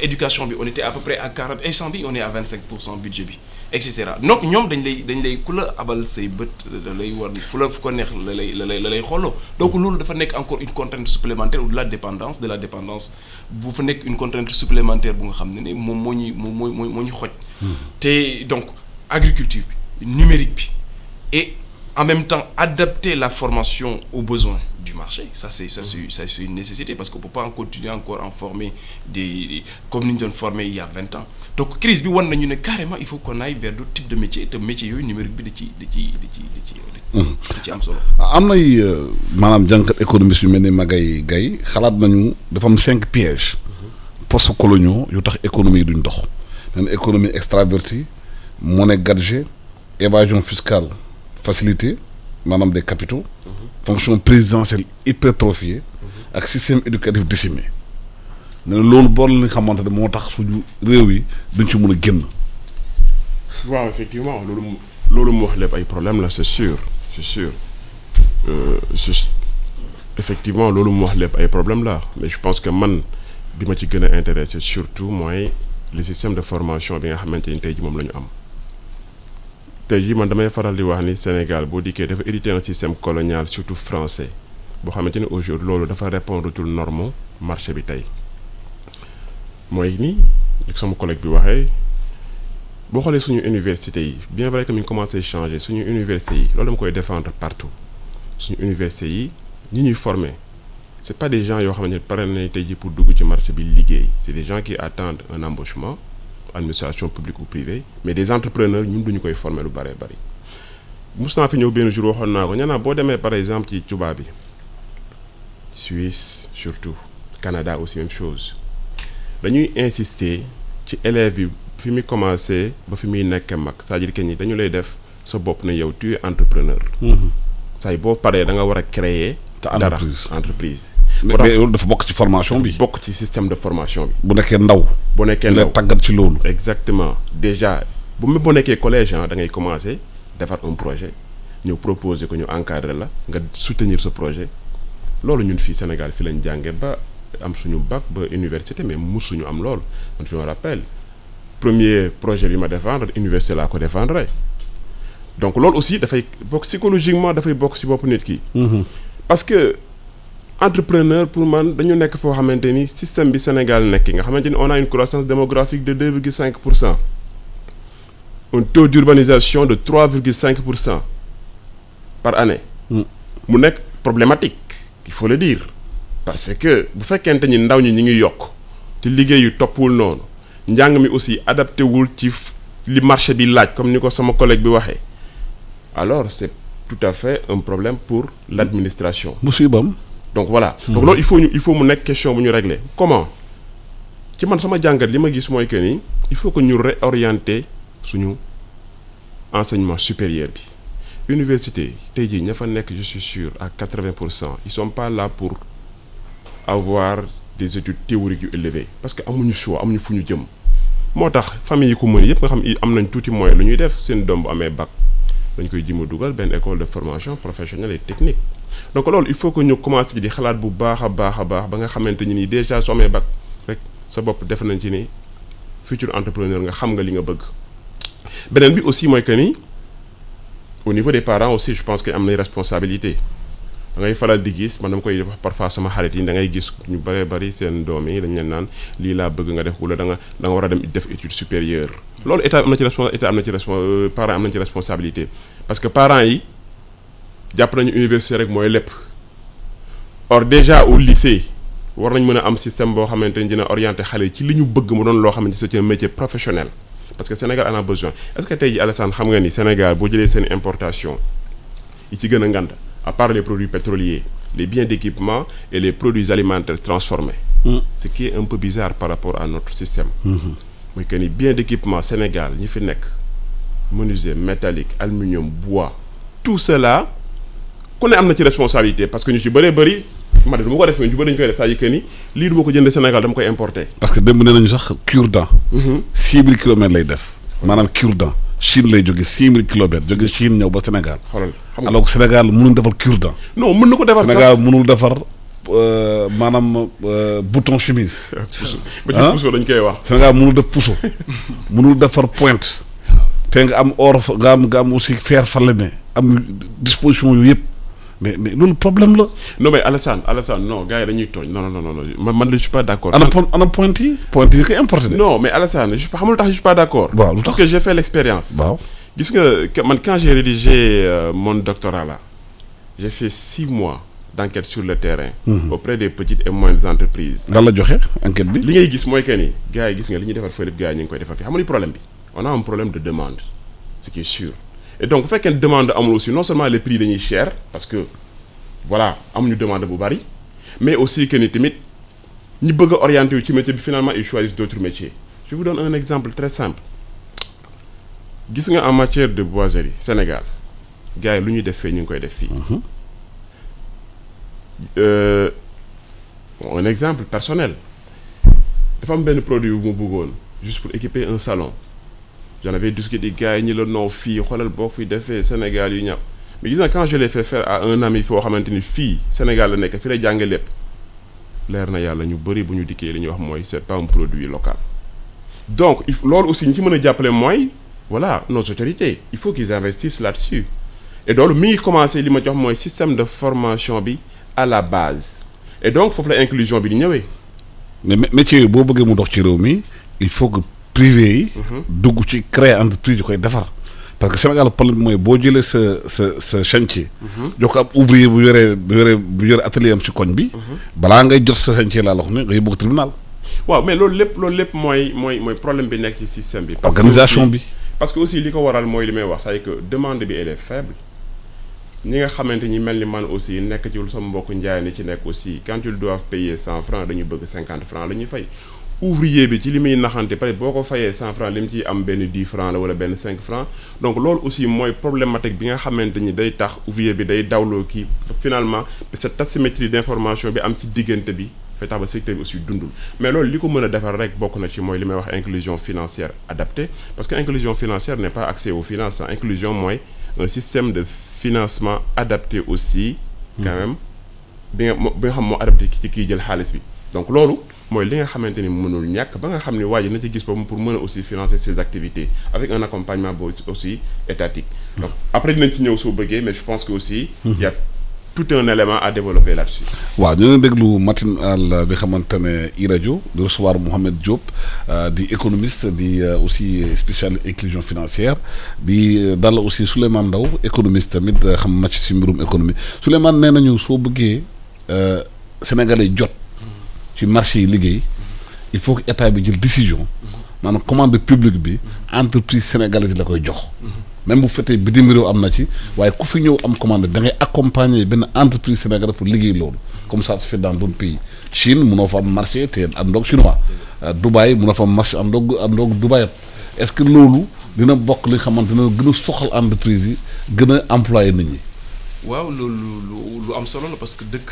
éducation bi on était à peu près à 40 instant bi on est à 25% budget bi et cetera donc ñoom dañ lay ku la abal say bët da lay war fu ko neex la lay xooloo donc loolu dafa nekk encore une contrainte supplémentaire ou de la dépendance bu fa nekk une contrainte supplémentaire bu nga xam ne moom moo ñu xoj te donc agriculture bi numérique bi et en même temps adapter la formation aux besoins du marché ça c'est une nécessité parce qu'on peut pas continuer encore à en former des comme ni ñu doon former il y a 20 ans donc crise bi wan nañu ne carrément il faut qu'on aille vers d'autres types de métiers te métiers yooyu numérique bi da ci am solo. am nay maanaam jànkat économiste yu mel ni Magaye Gaye xalaat nañu dafa am 5 pièges post-coloniaux yu tax économie duñ dox nee na économie extravertie monnaie gadget évasion fiscale facilité maanaam des capitaux fonction présidentielle hypertrophiée ak système éducatif décimé ne loolu bool li nga xamante ne moo tax suñu réew yi duñ ci mën a génn. waaw effectivement loolu mu wax lépp ay problème la c'est sûr effectivement loolu mu wax lépp ay problème la mais je pense que man bi ma ci gën a intéressé surtout mooy le système de formation bi nga xamante ni tey ji moom la ñu am. tey jii man damay faral di wax ni Sénégal boo dikkee dafa hérité un système colonial surtout français boo xamante ni aujourd'hui loolu dafa répondre tul norme marché bi tey mooy ni sama collègue bi waxee boo xoolee suñu université yi bien vrai que mi ngi commencé changer suñu université yi loolu dama koy défendre partout suñu université yi ñi ñuy former c'est pas des gens yoo xamante ne pare nañ tey jii pour dugg ci marché bi liggéey c'est des gens qui attendent un embauchement administration publique ou privée mais des entrepreneurs ñun duñu koy former lu bëree bëri mus naa fi ñëw benn jour waxoon naa ko ñanaa boo demee par exemple ci tubaab bi Suisse surtout Canada aussi même chose dañuy insister ci élève bi fi muy commencer ba fi muy nekk mag c'est-à-dire que ni dañu lay def sa bopp na yow tu es entrepreneur say boo paree da nga war a créer dara entreprise mais loolu dafa bokk ci formation bi. bokk ci système de formation bi. bu nekkee ndaw. tàggat ci loolu. exactement déjà boo nekkee collège da ngay commencer defar un projet ñëw proposer ko ñu encadrer la nga soutenir ce projet loolu ñun fii Sénégal fi lañ jàngee ba am suñu bac ba université mais musuñu am loolu man je me rappelle premier projet bi ma défendre université laa ko défendre donc loolu aussi dafay bokk psychologiquement dafay bokk ci bopp nit ki. parce que. entrepreneur pour man dañu nekk foo xamante ni système bi Sénégal nekk nga xamante ni on a une croissance démographique de 2,5% un taux d'urbanisation de 3,5% par année. mu nekk problématique il faut le dire parce que bu fekkente ni ndaw ñi ngi yokk te liggéey yu toppwul noonu njàng mi aussi adapté wul ci li marché bi laaj comme ni ko sama collègue bi waxee alors c'est tout à fait un problème pour l'administration. musibam. donc voilà. donc loolu il faut mu nekk question bu ñu régler comment ci man sama jàngat li ma gis mooy que ni il faut que ñu réorienter suñu enseignement supérieur bi. université tey jii ña fa nekk je suis sûr à 80% ils sont pas là pour avoir des études théoriques yu élevées parce que amuñu choix amuñu fu ñu jëm moo tax famille yi ko mën yëpp nga xam am nañ tuuti moyen lu ñuy def seen doom bu amee bac dañ koy jëm a dugal benn école de formation professionnelle et technique donc loolu il faut que ñu commencer di xalaat bu baax a baax ba nga xamante ni déjà soo amee bac rek sa bopp def nañ ci ni futur entrepreneur nga xam nga li nga bëgg beneen bi aussi mooy que ni au niveau des parents aussi je pense que am nañ responsabilité da ngay faral di gis man dama koy wax parfois sama xarit yi da ngay gis ñu bëree bëri seen doom yi dañ leen naan lii laa bëgg nga def wala da nga war a dem def étude supérieure loolu état am na ci parents am nañ ci responsabilité parce que parents yi jàpp nañu université rek mooy lépp or déjà au lycée war nañ mën a am système boo xamante ni dina orienté xale yi ci li ñu bëgg mu doon loo xamante ni c'est un métier professionnel parce que Sénégal en a besoin est-ce que tey jii Alassane xam nga ni Sénégal boo jëlee seen importation yi ci gën a ngand à part les produits pétroliers les biens d'équipement et les produits alimentaires transformés ce qui est un peu bizarre par rapport à notre système mooy que ni biens d'équipement Sénégal ñi fi nekk menuisier métallique aluminium bois tout cela ku ne am na ci responsabilité parce que ñu ci bëree bëri ma du ma ko def mais ñu bëri dañu koy def c'est-à-dire que ni lii du ma ko jëndee Sénégal dama koy importer. parce que démb nee nañu sax cure-dent. 6000 kilomètres lay def maanaam cure-dent Chine lay jóge 6000 kilomètres jóge Chine ñëw ba Sénégal. xoolal xam nga alors que Sénégal mënul defar cure-dent. non mën na ko defar sax Sénégal mënul defar maanaam bouton chemise. ba ci puso dañ koy wax. Sénégal mënul def puso mënul defar pointe. te nga am or nga am aussi fer falemé am disposition yooyu yëpp. mais loolu problème la. non mais Alassane non gars yi dañuy tooñ non man je suis pas d'accord. ana pointe yi koy importé de. non mais Alassane je xam lu tax je suis pas d'accord. waaw lu tax parce que j'ai fait l'expérience. waaw gis nga man quand j'ai rédigé mon doctorat là j'ai fait 6 mois d'enquête sur le terrain. auprès des petites et moyennes entreprises. lan la joxe enquête bi. li ngay gis mooy que ni gars yi gis nga li ñuy defar fële gars yi ñu ngi koy defar fii xam nga problème bi on a un problème de demande ce qui est sûr. et donc bu fekkee demande amul aussi non seulement les prix dañuy cher parce que voilà amuñu demande bu bari mais aussi que ni tamit ñi bëgg a orienté wu ci métier bi finalement ils choisissent d'autres métiers. je vous donne un exemple très simple gis nga en matière de boiserie Sénégal gars yi lu ñuy def fee ñu ngi koy def fii. Bon, un exemple personnel dafa am benn produit bu mu bëggoon juste pour équiper un salon. j'en avais discuté gars yi ñi la noo fii xoolal boo fi defee Sénégal yu ñàpp mais gis nga quand je l'ai fait faire à un ami foo xamante ni fii Sénégal la nekk fi lay jànge lépp leer na yàlla ñu bëri bu ñu dikkee li ñuy wax mooy c'est pas un produit local donc loolu aussi ñi ci mën a jàppale mooy voilà nos autorités il faut qu'ils investissent là-dessus et donc mi ngi commencé li ma jox mooy système de formation bi à la base et donc foofu la inclusion bi di ñëwee mais métier yi boo bëggee mu dox ci réew mi il faut que privé yi dugg ci créer entreprise yu koy defar parce que Sénégal problème bi mooy boo jëlee sa chantier jox ko ab ouvrier bu yore atelier am ci koñ bi balaa ngay jot sa chantier laa la wax ne nga yóbbu ko tribunal waaw mais loolu lépp mooy problème bi nekk ci système bi organisation bi parce que aussi li ko waral mooy li may wax c'est que demande bi elle est faible ñi nga xamante ñi mel ni man aussi nekk ci sama mbokk njaay ni ci nekk aussi quand ils doivent payer 100 francs dañu bëgg 50 francs la ñuy fay ouvrier bi ci li muy naxante peut-être boo ko fayee 100 francs li mu ciy am benn 10 francs la wala benn 5 francs donc loolu aussi mooy problématique bi nga xamante ni day tax ouvrier bi day dawloo kii finalement cette asymétrie d'information bi am ci diggante bi fay tax ba secteur bi aussi dundul mais loolu li ko mën a defar rek bokk na ci mooy li may wax inclusion financière adaptée parce que inclusion financière n'est pas accès aux finances inclusion mooy un système de financement adapté aussi quand même bi nga xam moo adapté ci kii jël xaalis bi donc loolu mooy li nga xamante ni mënul ñàkk ba nga xam ne waa ji na ci gis boobu pour mën a aussi financer ses activités avec un accompagnement boobu aussi étatique donc après dinañ ci ñëw soo bëggee mais je pense que aussi y a tout un élément à développer là-dessus. waaw ñu ngi déglu matinal bi xamante ne iRadio di recevoir Mouhamed Diop di économiste di aussi spécialiste inclusion financière di dal aussi Souleymane Ndaw économiste tamit xam màcc si mbirum économie Souleymane nee nañu soo bëggee Sénégalais jot ci marché yi liggéey il faut que état bi jël décision maanaam commande publique bi entreprise sénégalaise la koy jox. même bu fekkee bitim réew am na ci waaye ku fi ñëw am commande da ngay accompagner benn entreprise sénégalaise pour liggéey loolu comme ça se fait dans d'autres pays Chine munoo fa am marché te àndoog chinois Dubaï munoo fa am marché àndoog Dubaï est-ce que loolu dina bokk li xamante ne gën a soxal entreprise yi gën a employé nit ñi. waaw loolu lu am solo la parce que dëkk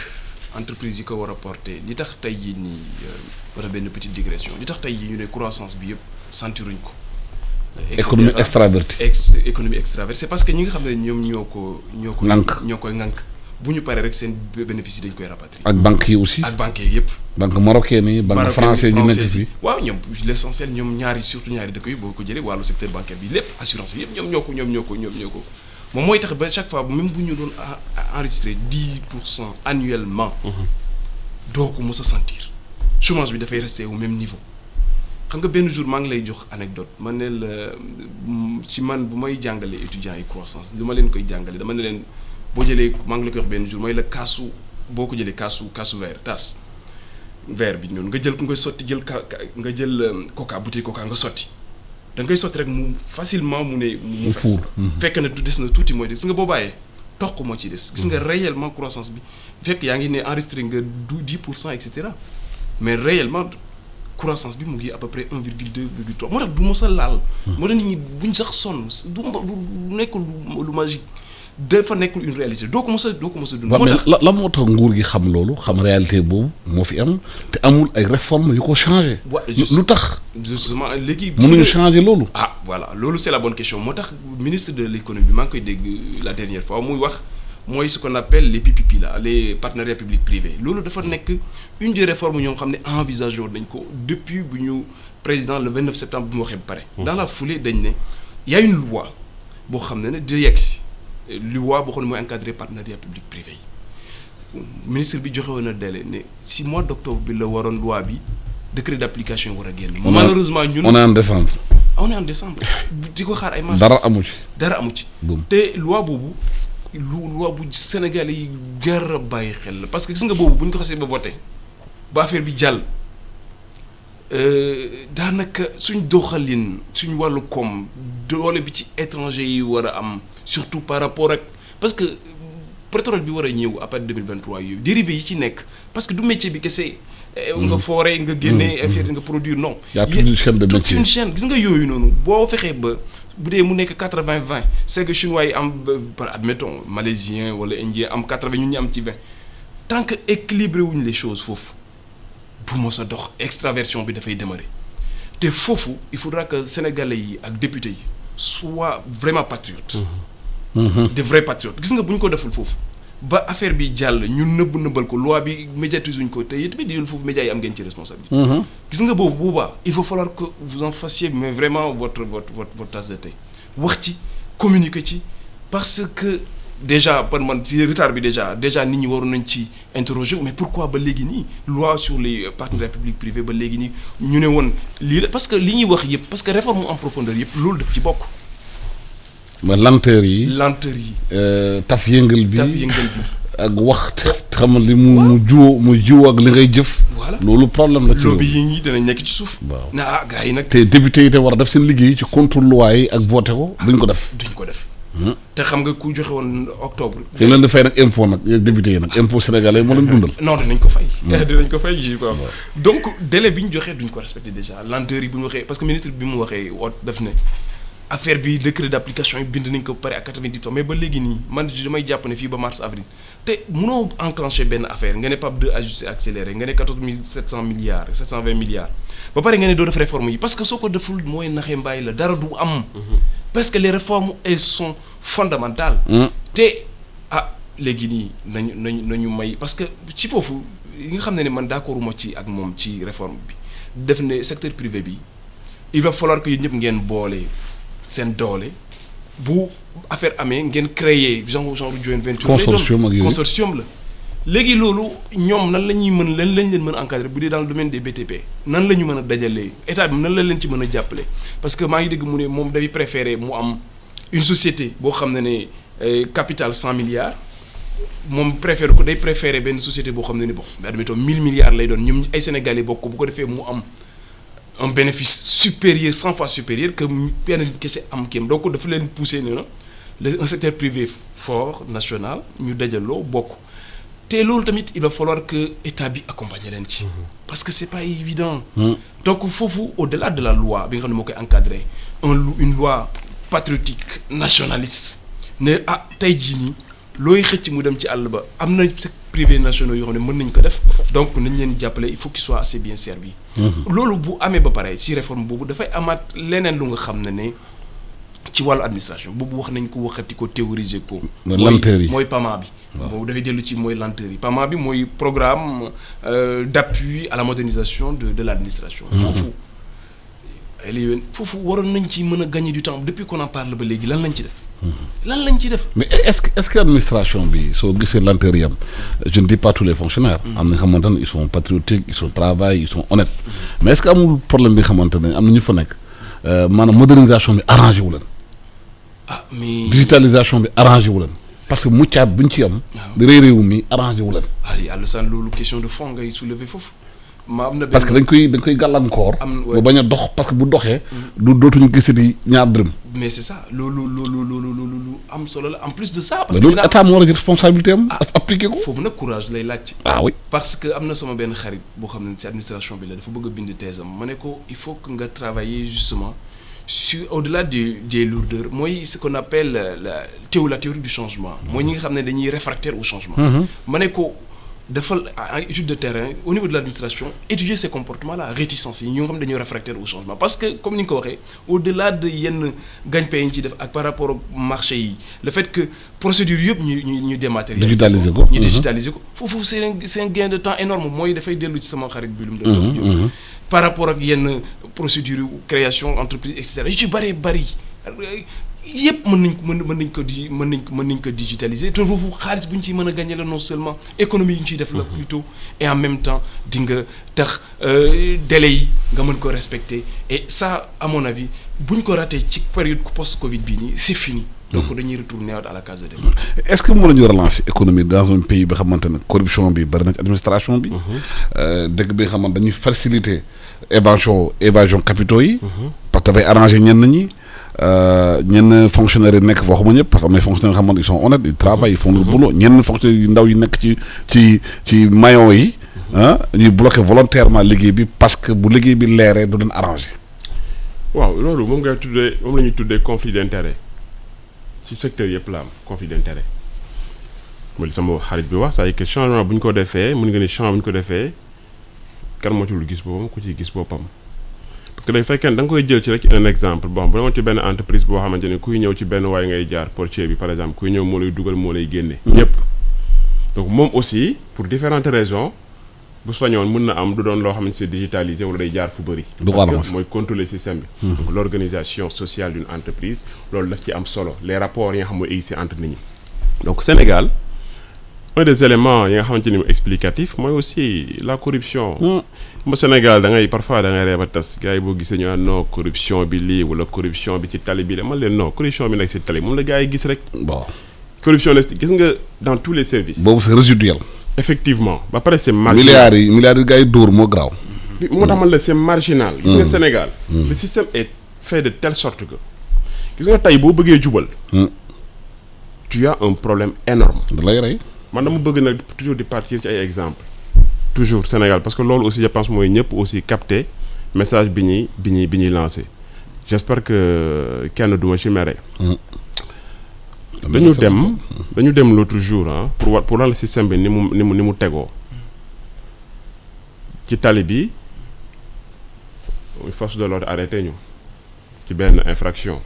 entreprise yi ko war a porter li tax tey jii nii wala benn petite digression li tax tey jii ñu ne croissance bi yëpp sentiruñ ko. économie extravertie. Économie extravertie c'est parce que ñi nga xam ne ñoom ñoo koy ŋànk bu ñu paree rek seen bénéfice yi dañ koy rapatrier. ak banques yi aussi. ak banques yi yëpp. banque marocaine yi banque français yi nekk fii. waaw ñoom l'essentiel ñoom surtout ñaari dëkk yi boo ko jëlee wàllu secteur bancaire bi lépp assurance yëpp ñoom ñoo ko moom mooy tax ba chaque fois même bu ñu doon enregistrer 10% annuellement. doo ko mës a sentir chômage bi dafay rester au même niveau. xam nga benn jour maa ngi lay jox anecdote ma ne la ci man bu may jàngale étudiants yi croissance li ma leen koy jàngale dama ne leen boo jëlee maa ngi la koy wax benn jour mooy la kaasu boo ko jëlee kaasu verre tasse verre bi noonu nga jël ko nga sotti nga jël coca bouteille coca nga sotti da ngay sotti rek mu facilement mu fees fekk na des na tuuti mooy des gis nga boo bàyyee toq moo ci des gis nga réellement croissance bi fekk yaa ngi ne enregistré nga 10% et cetera mais réellement croissance bi mu ngi à peu près 1,2 1,3 moo tax du mos a laal. moo tax nit ñi buñ sax sonn du nekkul lu magique dafa nekkul une réalité doo ko mos a dund. moo tax la moo tax nguur gi xam loolu xam réalité boobu moo fi am te amul ay réformes yu ko changé. lu tax. justement léegi. mënuñu changé loolu. ah voilà loolu c'est la bonne question moo tax ministre de l'économie bi maa ngi koy dégg la dernière fois muy wax. mooy ce qu'on appelle les PPP là les partenariats public-privé loolu dafa nekk une des réformes ñoom xam ne envisagé woon nañ ko depuis bu ñu président le 29 septembre bu mu waxee ba pare. dans la foulée dañ ne y a une loi boo xam ne di yegg si loi boo xam ne mooy encadrer partenariat public-privé yi ministre bi joxe woon na délai ne si mois d'octobre bi la waroon loi bi décret d'application yi war a génn. malheureusement ñun on est en décembre. di ko xaar ay marché. dara amu ci. te loi boobu. loi bu Sénégal yi gër a bàyyi xel la parce que gis nga boobu bu ñu ko xasee ba voté ba affaire bi jàll daanaka suñ doxalin suñ wàllu koom doole bi ci étranger yi war a am surtout par rapport ak parce que pétrole bi war a ñëw à partir de 2023 yooyu dérivé yi ci nekk parce que du métier bi kese. nga forer nga génne affaire nga produire non. y a toute une chaîne de métier toute une chaîne gis nga yooyu noonu boo fexee ba. bu dee mu nekk 80-20 c'est que chinois yi am par admettons malaisien wala indien am 80 ñun ñu am ci 20 tant que équilibré wuñ les choses foofu du mos a dox extraversion bi dafay démarrer te foofu il faudra que sénégalais yi ak députés yi soient vraiment patriotes. de vrais patriotes gis nga bu ñu ko deful foofu ba affaire bi jàll ñu nëbbal ko loi bi médiatise wuñ ko te it bi di foofu médias yi am ngeen ci responsabilité. gis nga boobu boobaa il faut falloir que vous en fassiez mais vraiment votre tasse de thé wax ci communiquer ci parce que déjà par man ci retard bi déjà nit ñi waroon nañ ci interroger mais pourquoi ba léegi nii loi sur les partenariats public-privé ba léegi nii ñu ne woon lii la parce que li ñuy wax yëpp parce que réforme en profondeur yëpp loolu daf ci bokk. ma lenteur yi. taf yëngal bi ak wax xam li mu jiw ak li ngay jëf. voilà loolu problème la. ci lobby yi ñi danañ nekk ci suuf. waaw gars yi nag. te député yi te war a def seen liggéey ci contrôle loi yi ak voté ko duñ ko def. te xam nga ku joxe woon octobre. te leen di fay nag impôt nag député yi nag impôt sénégalais moo leen dundal. non dinañ ko fay. dinañ ko fay ji quoi. donc délai bi ñu joxee duñ ko respecté déjà lenteur yi bu ñu waxee parce que ministre bi mu waxee daf ne. affaire bi décret d'application yi bind nañ ko pare ak 90 mais ba léegi nii man damay jàpp ne fii ba mars avril te mënoo enclencher benn affaire nga ne PAP 2 ajusté accéléré nga ne 720 milliards ba pare nga ne doo def réforme yi parce que soo ko deful mooy naxee mbaay la dara du am. parce que les réformes elles sont fondamentales. te léegi nii nañu may parce que ci foofu yi nga xam ne man d'accorduma ci ak moom ci réforme bi def ne secteur privé bi il va falloir que yéen ñëpp ngeen boole. seen doole bu affaire amee ngeen créer genre joint venture. consortium la. léegi loolu ñoom nan la ñuy mën lan lañ leen mën a encadrer bu dee dans le domaine des BTP nan la ñu mën a dajalee état bi nan la leen ci mën a jàppale parce que maa ngi dégg mu ne moom dafay préférer mu am une société boo xam ne capital 100 milliards moom day préférer benn société boo xam ne ni bon admettons 1000 milliards lay doon ñoom ay Sénégalais bokk bu ko defee mu am un bénéfice supérieur 100 fois supérieur que benn kese am kéem donc dafa leen pousser ne un secteur privé fort national ñu dajaloo bokk. te loolu tamit il va falloir que état bi accompagner leen ci. parce que c'est pas évident. donc foofu au-delà de la loi bi nga xam ne moo koy encadrer une loi patriotique nationaliste ne tey jii nii looy xëcc mu dem ci àll ba am na secteur privé nationaux yoo xam ne mën nañ ko def donc nañ leen jàppale il faut qu'il soit assez bien servi. loolu bu amee ba pare ci réforme boobu dafay amaat leneen lu nga xam ne ci wàllu administration boobu wax nañ ko waxati ko théoriser ko. lenteur yi mooy PAMA bi. boobu dafay dellu ci mooy lenteur yi PAMA bi mooy programme d'appui à la modernisation de l'administration. foofu waroon nañ ci mën a gagner du temps depuis qu'on en parle ba léegi lan lañ ci def. mais est-ce que administration bi soo gisee lenteur yi am je ne dis pas tous les fonctionnaires. am na nga xamante ne ils sont patriotiques ils sont travaillent ils sont honnêtes. mais est-ce que amul problème bi nga xamante ne am na ñu fa nekk maanaam modernisation bi arrangé wu leen. mais digitalisation bi arrangé wu leen parce que muccaat bu ñu ci am. réew mi arrangé wu leen. Alassane loolu question de fond ngay soulever foofu. parce que dañ koy gàllankoor. ba bañ a dox parce que bu doxee. dootuñu gisati ñaar dërëm. mais c'est ça loolu am solo la en plus de ça. parce que loolu état moo war a jël responsabilité am. appliqué ko foofu nag courage lay laaj. oui. parce que am na sama benn xarit boo xam ne ci administration bi la dafa bëgg a bind thèse am ma ne ko il faut que nga travailler justement au-delà des lourdeurs mooy ce qu'on appelle la théorie du changement. mooy ñi nga xam ne dañuy réfractaire au changement. ma ne ko dafa étude de terrain au niveau de l'administration étudier ces comportements là réticence yi ñi nga xam ne dañuy réfractaire au changement parce que comme ni nga ko waxee au-delà de yenn gagne-pain yi ñu ci def ak par rapport au marché yi le fait que procédure yëpp ñu dématérialiser ko ñu digitaliser ko foofu c'est un gain de temps énorme mooy dafay dellu ci sama xarit bi lu mu doon par rapport ak yenn procédure création entreprise et cetera yu ci bari yëpp mën nañ ko digitaliser te foofu xaalis bu ñu ciy mën a gagner la non seulement économie yi ñu ciy def la plutôt et en même temps di nga tax délai yi nga mën ko respecter et ça à mon avis bu ñu ko raté ci période post Covid bii nii c'est fini. donc dañuy retourner à la case de départ. est-ce que mën nañu relancer économie dans un pays bi xamante ne corruption bi bari na ci administration bi. dëkk bi nga xamante dañuy faciliter évasion capitaux yi. parce que dafay arranger ñenn ñi. ñenn fonctionnaires yi nekk waxuma ñëpp parce que am na fonctionnaires yoo xamante ils sont honnêtes ils travaillent ils font le boulot ñenn fonctionnaires yi ndaw yi nekk ci maillon yi ñuy bloquer volontairement liggéey bi parce que bu liggéey bi leeree du leen arranger. waaw loolu moom la ñuy tuddee conflit d'intérêt ci secteur yëpp la am conflit d'intérêt mooy li sama xarit bi wax c'est que changement bu ñu ko defee mën nga ni changement bu ñu ko defee kan moo ci lu gis boppam ku ciy gis boppam. parce que day fekkee da nga koy jël ci rek un exemple bon bu demoon ci benn entreprise boo xamante ne kuy ñëw ci benn waay ngay jaar portier bi par exemple kuy ñëw moo lay dugal moo lay génne. ñëpp donc moom aussi pour différentes raisons bu soñoon mën na am du doon loo xamante c'est digitalisé wala day jaar fu bëri. parce que mooy contrôler système bi. donc l'organisation sociale d'une entreprise loolu daf ci am solo les rapports yi nga xam mooy exister entre nit ñi. donc Sénégal un des éléments yi nga xamante ni explicatif mooy aussi la corruption. mo Sénégal parfois da ngay reeb a tas gars yi boo gisee ñu naan non corruption bi lii wala corruption bi ci tali bi la man leen non corruption bi nekk ci tali moom la gars yi gis rek. bon corruption la gis nga dans tous les services. boobu c'est résiduel. effectivement ba pare c'est marginal milliards yi gars yi dóor moo graaw. moo tax man la c'est marginal. gis nga Sénégal. le système est fait de telle sorte que gis nga tey boo bëggee jubal. tu as un problème énorme. da lay rey. man dama bëgg nag toujours di partir ci ay exemples. toujours Sénégal parce que loolu aussi je pense mooy ñëpp aussi capter message bi ñuy lancer j'espère que kenn duma ci mere. dañu dem l'autre jour pour lan le système bi ni mu tegoo ci tali bi force de l'ordre arrêté ñu ci benn infraction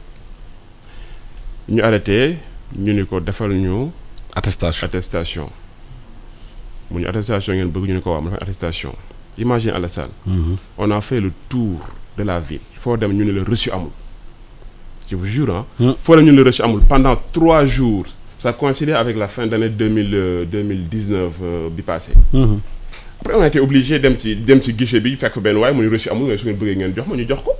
ñu arrêté ñu ni ko defal ñu attestation mu ñu attestation ngeen bëgg ñu ne ko waaw mu def attestation imagine Alassane. On a fait le tour de la ville foo dem ñu ne la reçu amul je vous jure foo la ñu ne reçu amul pendant 3 jours ça coïncidait avec la fin d'année 2019 bi passé après on a été obligé dem ci guichet bi fekk benn waaye mu ne reçu amul nga su ngeen bëggee ngeen jox ma ñu jox ko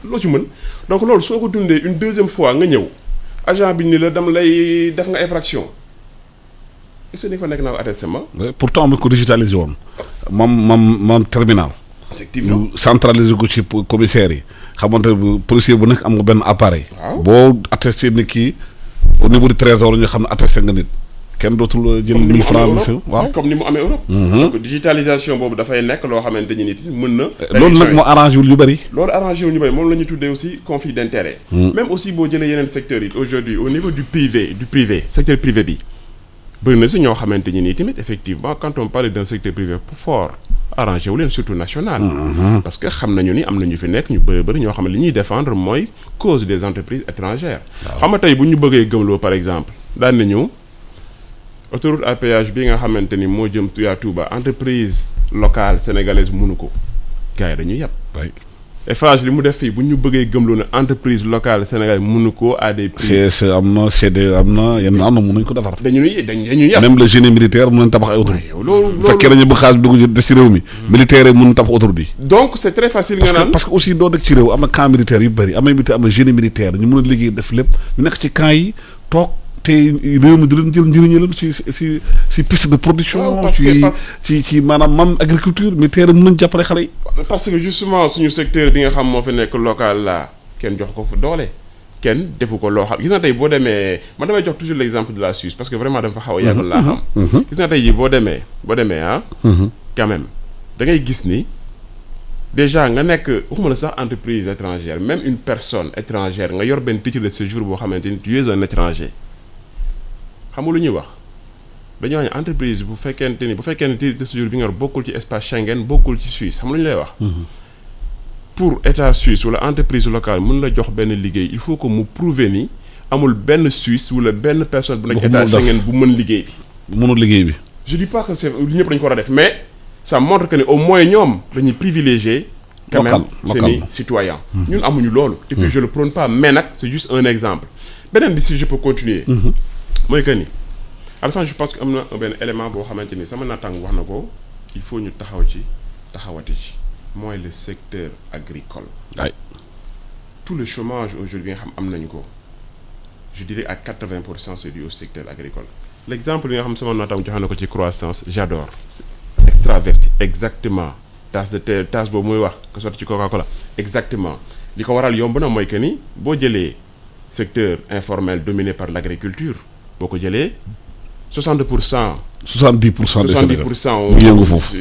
loo ci mën donc loolu soo ko dundee une deuxième fois nga ñëw agent bi ni la dama lay def nga infraction est-ce que ni fa nekk naa attesté ma pourtant mu ko digitalisé woon moom terminal effectivement ñu centralisé ko ci commissaire yi xamante ne policier bu nekk am nga benn appareil boo attesté ni kii au niveau du trésor ñu xam ne attesté nga nit kenn dootul jël 1000 francs waaw comme ni mu amee Europe donc digitalisation boobu dafay nekk loo xamante ni nit mën na loolu nag moo arrangé wul ñu bëri loolu arrangé wul ñu bëri moom la ñu tuddee aussi conflit d'intérêt même aussi boo jëlee yeneen secteurs yi aujourd'hui au niveau du privé secteur privé bi bëri na si ñoo xamante ni nii tamit effectivement quand on parle d'un secteur privé fort arrangé wu leen surtout national parce que xam nañu ni am na ñu fi nekk ñu bëri ñoo xam ne li ñuy défendre mooy cause des entreprises étrangères xam nga tey bu ñu bëggee gëmloo par exemple daan nañu autoroute à péage bi nga xamante ni moo jëm tuyaa Touba entreprise locale sénégalaise mënu ko gars yi dañuy yàpp Eiffage li mu def fii bu ñu bëggee gëmloo ne entreprise locale sénégalaise mënu ko à des prix CSE am na CD am na yenn am na mënuñ ko defar dañuy yàpp même le génie militaire mën nañ tabax ay autoroute loolu bu fekkee dañu bëgg xaalis bi dugg ci réew mi militaire yi mën tabax autoroute yi donc c'est très facile nga naan parce que aussi doo nekk ci réew am na camp militaire yu bëri am na militaire am na génie militaire ñu mën a liggéey def lépp ñu nekk ci camp yi toog te réew mi di leen jël njëriñu leen ci piste de production ci maanaam agriculture militaire mën nañ jàppale xale yi parce que justement suñu secteur bi nga xam moo fi nekk local la kenn jox ko fu doole kenn defu ko loo xam gis na tey boo demee man damay jox toujours l'exemple de la Suisse parce que vraiment dama fa xaw a yàgg laa xam gis na tey jii boo demee quand même da ngay gis ni déjà nga nekk waxuma la sax entreprise étrangère même une personne étrangère nga yor benn titre de séjour boo xamante ni tu es un étranger xam nga lu ñuy wax dañoo wax ne entreprise bu fekkee ne titre de séjour bi nga yor bokkul ci espace Schengen bokkul ci Suisse xam nga lu ñu lay wax pour état suisse wala entreprise locale mën la jox benn liggéey il faut que mu prouver ni amul benn Suisse wala benn personne bu nekk état Schengen bu mën liggéey bi mënul liggéey bi je dis pas que c'est lu ñëpp dañu ko war a def mais ça montre que ne au moins ñoom dañuy privilégier quand même seeni citoyens ñun amuñu loolu et puis je le prône pas mais nag c'est juste un exemple beneen bi si je peux continuer mooy que ni Alassane je pense que am na benn élément boo xamante ni sama naataango wax na ko il faut ñu taxawati ci mooy le secteur agricole tout le chômage aujourd'hui nga xam am nañu ko je dirais à 80% c'est dû au secteur agricole l'exemple bi nga xam sama naataango joxe na ko ci croissance j'adore extraverti exactement tasse boobu muy wax nga sotti ci Coca-Cola exactement li ko waral yomb na mooy que ni boo jëlee secteur informel dominé par l'agriculture boo ko jëlee 70% des Sénégal ngi yëngu foofu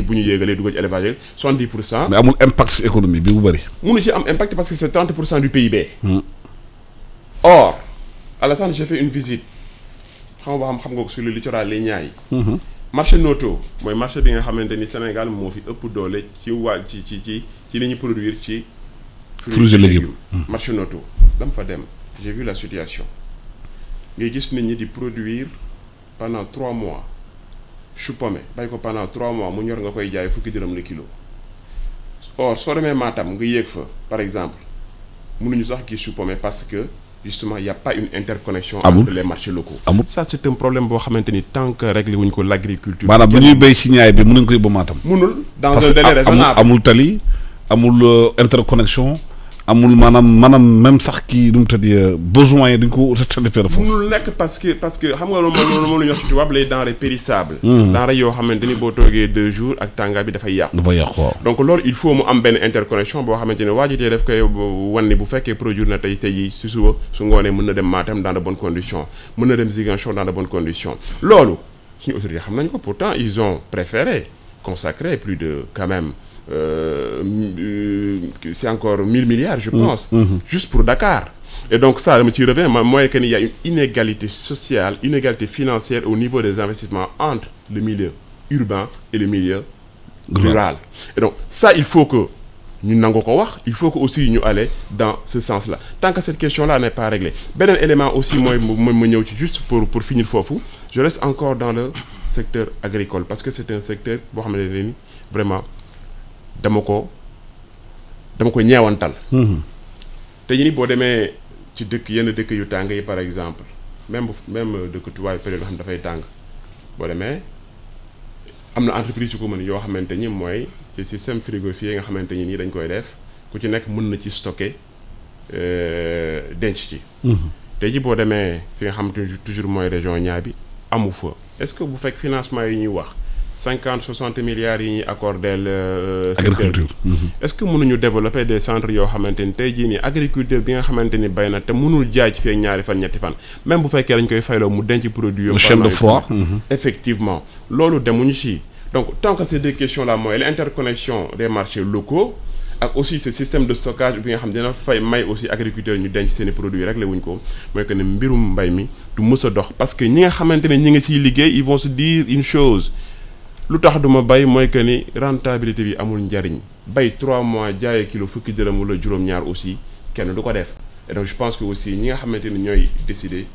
bu ñu yéegalee dugg ci élevage 70%. mais amul impact ci économie bi bu bëri. mënu ci am impact parce que c'est 30% du PIB. Or Alassane j'ai fait une visite xam nga ko sur le littoral les Niayes. marché Noto mooy marché bi nga xamante ni Sénégal moo fi ëpp doole ci li ñuy produire ci. fruits et légumes marché Noto dama fa dem j'ai vu la situation. ngay gis nit ñi di produire pendant 3 mois chou pommé bàyyi ko pendant 3 mois mu ñor nga koy jaay fukki dërëm le kilo or soo demee Matam nga yéeg fa par exemple mënuñu sax gis chou pommé parce que justement il y a pas une interconnexion entre les marchés locaux ça c'est un problème boo xamante ni tant que réglé wuñ ko l'agriculture maanaam bu ñuy béy ci ñaay bi mënuñ ko yóbbu Matam mënul dans un délai raisonnable amul tali amul interconnexion amul maanaam même sax kii nu mu tëddee besoin yi duñ ko satisfaire foofu. mënul nekk parce que xam nga loolu moom la ñu wax ci tubaab les denrées périssables. denrées yoo xamante ni boo toogee 2 jours ak tàngaay bi dafay yàqu. waaw. donc loolu il faut mu am benn interconnexion boo xamante ne waa ji tey daf koy wan ni bu fekkee produire na tey jii si suba su ngoonee mën na dem Matam dans de bonnes conditions mën na dem Ziguinchor dans de bonnes conditions loolu suñu autorités xam nañ ko pourtant ils ont préféré consacrer plus de quand même. C'est encore 1000 milliards je pense juste pour Dakar et donc ça dama ci revient mooy que ni y a une inégalité sociale inégalité financière au niveau des investissements entre le milieu urbain et le milieu rural et donc ça il faut que ñu nangu ko wax il faut que aussi ñu aller dans ce sens-là tant que cette question-là n'est pas réglée beneen élément aussi mooy ma ñëw ci juste pour finir foofu je reste encore dans le secteur agricole parce que c'est un secteur boo xamante ne ni vraiment dama ko ñeewantal te ñu ni boo demee ci dëkk yenn dëkk yu tàng yi par exemple même dëkk tubaab période yoo xam ne dafay tàng boo demee am na entreprise yu ko mën yoo xamante ni mooy ci système frigorifié nga xamante ni nii dañ koy def ku ci nekk mën na ci stocké denc ci. tey ji boo demee fi nga xamante ni toujours mooy région Niayes amu fa est-ce que bu fekk financement yi ñuy wax 50-60 milliards yi ñuy accordeel agriculture est-ce que mënuñu développer des centres yoo xamante ni tey jii nii agriculteur bi nga xamante ni bay na te mënul jaay ci fee ñaari fan ñetti fan même bu fekkee dañ koy fayloo mu denc produit yom chaîne de froid effectivement loolu demuñu ci donc tant que c'est des questions là mooy l'interconnexion des marchés locaux ak aussi ce système de stockage bi nga xam dina fay may aussi agriculteurs ñu denc seen i produits réglé wuñ ko mooy que ne mbirum mbay mi du mës a dox parce que ñi nga xamante ne ñi ngi ciy liggéey ils vont se dire une chose lu tax duma bay mooy que ni rentabilité bi amul njariñ bay 3 mois jaayee kilo fukki dërëm wala juróom-ñaar aussi kenn du ko def et donc je pense que aussi ñi nga xamante ni ñooy décider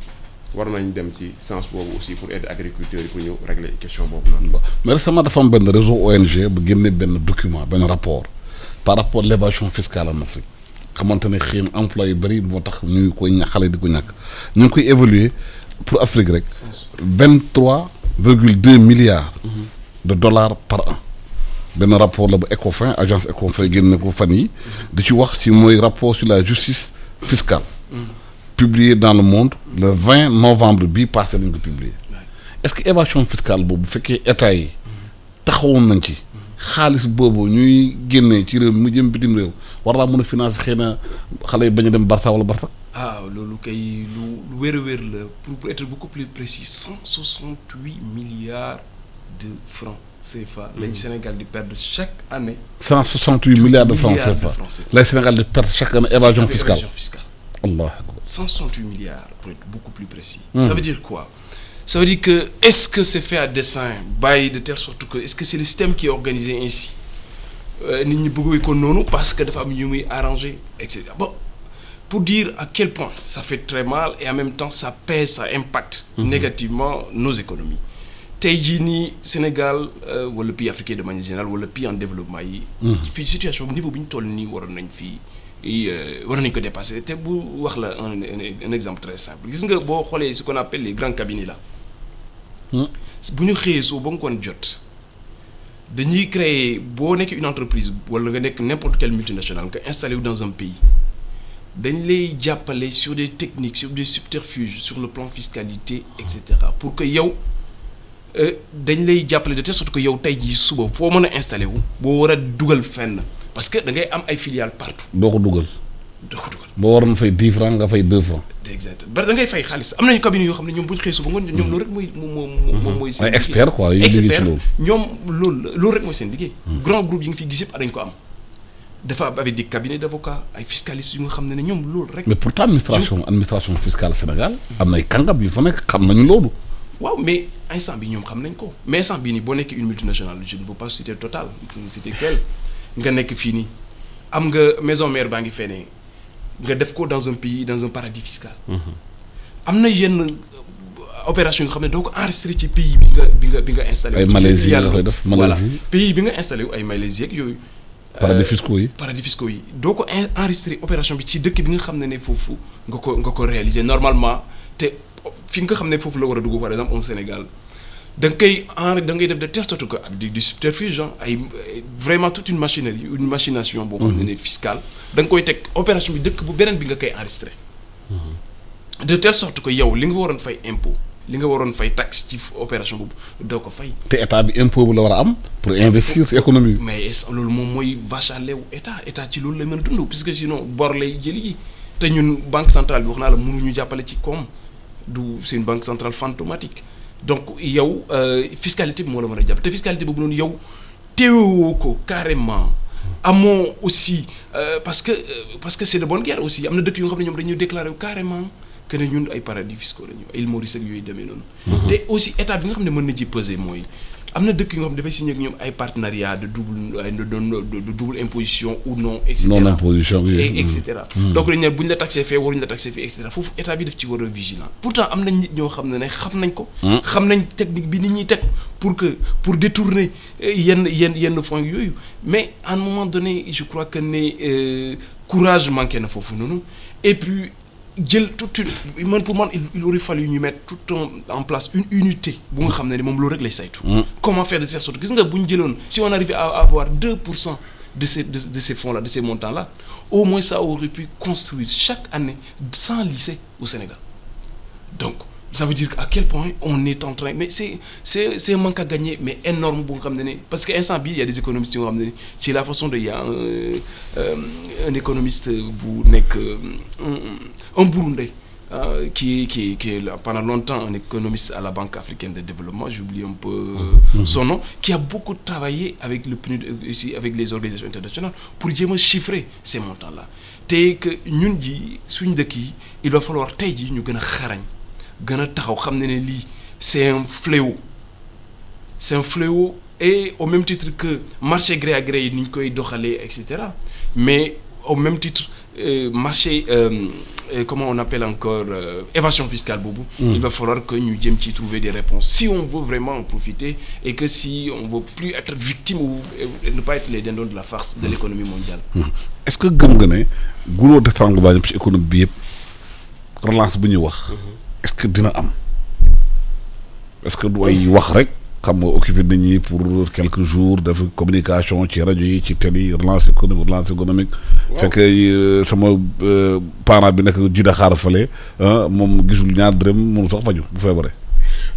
war nañ dem ci sens boobu aussi pour aider agriculteurs yi pour ñu régler question boobu noonu. mais récemment dafa am benn réseau ONG bu génne benn document benn rapport par rapport à l'évasion fiscale en Afrique xamante ne xëy na emploi yu bëri moo tax ñu koy xale di ko ñàkk ñu ngi koy évaluer pour Afrique rek 23,2 milliards de dollars par an benn rapport la bu Ecofin agence Ecofin génne ko fan yi di ci wax ci mooy rapport sur la justice fiscale publié dans le monde le 20 novembre bii passé lañ ko publié est-ce que évasion fiscale boobu bu fekkee état yi taxawoon nañ ci xaalis boobu ñuy génnee ci réew mu jëm bitim réew war naa mën a financer xëy na xale yi bañ a dem Barça wala Barça. loolu kay lu wér a wér la pour être beaucoup plus précis 168 milliards de francs CFA. lañ Sénégal di perdre chaque année. 168 milliards de francs CFA lay Sénégal di perdre chaque année évasion fiscale. Allah. 168 milliards pour être beaucoup plus précis. Ça veut dire quoi? Ça veut dire que est-ce que c'est fait à dessein bàyyi de telle sorte que est-ce que c'est le système qui est organisé ainsi nit ñi bëgg ko noonu parce que dafa am ñu muy arrangé et cetera bon pour dire à quel point ça fait très mal et en même temps ça pèse, ça impacte négativement nos économies. tey jii nii Sénégal wala pays africain de manière générale wala pays en développement yi. fii situation bu niveau bi ñu toll nii waroon nañ ko dépasser te bu wax la un exemple très simple gis nga boo xoolee ce qu'on appelle les grands cabinets là. bu ñu xëyee soo ba nga koon jot dañuy créer boo nekk une entreprise wala nga nekk n'importe quelle multinationale nga installé wu dans un pays dañ lay jàppale sur des techniques sur des subterfuges sur le plan fiscalité et cetera pour que yow dañ lay jàppale de telle sorte que yow tey jii suba foo mën a installé wu boo war a dugal fenn parce que da ngay am ay filiales partout. doo ko dugal. boo waroon fay 10 francs nga fay 2 francs. exact bari da ngay fay xaalis am nañu cabinet yoo xam ne ñoom bu ñu xëy suba ngoon ñoom loolu rek mooy seen ay expert quoi yu liggéey ci loolu ñoom loolu rek mooy seen liggéey. grand groupe yi nga fi gis yëpp dañ ko am. dafa avec des cabinets d'avocats ay fiscalistes yu nga xam ne ñoom loolu rek. mais pourtant administration fiscale Sénégal am na ay kàngam yu fa nekk xam nañu loolu. waaw mais instant bi ñoom xam nañ ko mais instant bii nii boo nekk une multinationale je ne peux pas citer Total citer quel nga nekk fii nii am nga maison mère baa ngi fenee nga def ko dans un pays dans un paradis fiscal. am na yenn opération yoo xam ne doo ko enregistré ci pays bi nga installé. ay Malaisie nga koy def voilà pays bi nga installé wu ay Malaisie ak yooyu. paradis fiscaux yi doo ko enregistré opération bi ci dëkk bi nga xam ne foofu nga ko réaliser normalement te fi nga xam ne foofu la war a dugg par exemple au Sénégal da ngay def de telle sorte que ak du subterfuge ay vraiment toute une machinerie une machination boo xam ne fiscale da nga koy teg opération bi dëkk bu beneen bi nga koy enregistré de telle sorte que yow li nga waroon fay impôt li nga waroon fay taxe ci opération boobu doo ko fay. te état bi impôt bu la war a am pour investir ci économie bi. mais loolu moom mooy vache à lait wu état ci loolu lay mën a dund puisque sinon bor lay jëli ji te ñun banque centrale bi wax naa la mënuñu jàppale ci koom c'est une banque centrale fantomatique donc yow fiscalité bi moo la mën a jàpp te fiscalité boobu noonu yow teewoo ko carrément amoo aussi parce que c'est de bonne guerre aussi am na dëkk yu nga xam ne ñoom dañuy déclarer carrément. que ne ñun ay paradis fiscaux la ñu ay Île Maurice ak yooyu demee noonu. te aussi état bi nga xam ne mën na ci peser mooy am na dëkk yu nga xam ne dafay signé ak ñoom ay partenariat de double imposition ou non. et cetera non imposition et cetera. donc dañu ne bu ñu la taxé fee waruñu la taxé fee et cetera foofu état bi daf ci war a vigilant pourtant am nañ nit ñoo xam ne xam nañ ko. xam nañ technique bi nit ñuy teg pour détourner yenn fonds yooyu mais à un moment donné je crois que ne courage manqué na foofu noonu et puis. jël toute une pour man il aurait fallu ñu mettre tout en place une unité bu nga xam ne moom loolu rek lay saytu. Comment faire de telle sorte gis nga bu ñu jëloon si on arrivait à avoir 2% de ces fonds-là, de ces montants-là, au moins ça aurait pu construire chaque année 100 lycées au Sénégal. Donc, ça veut dire à quel point on est en train... Mais c'est un manque à gagner, mais énorme. Parce qu'à instant, il y a des économistes qui ont ramené. C'est la façon de... Il y a un économiste, un Burundais, qui est pendant longtemps un économiste à la Banque africaine de développement, j'oublie un peu son nom, qui a beaucoup travaillé avec le PNUD, avec les organisations internationales pour dire chiffrer ces montants-là. Et que nous disons, il va falloir que nous c'est un fléau. C'est un fléau et au même titre que marché gré à gré, nous etc. Mais au même titre, marché... comment on appelle encore évasion fiscale boubou. Il va falloir que nous trouver des réponses si on veut vraiment en profiter et que si on veut plus être victime ou ne pas être les dindons de la farce de l'économie mondiale. Est-ce que gëm nga ne goulot d'étranglement ci économie bi yëpp relance bu ñu wax est-ce que dina am est-ce que du ay wax rek xam nga occupé nit ñi pour quelques jours de communication ci rajo yi ci télé relance économique fekk sama parent bi nekk ji Dakar fale moom gisul ñaar dërëm mënu sax faju bu feebaree.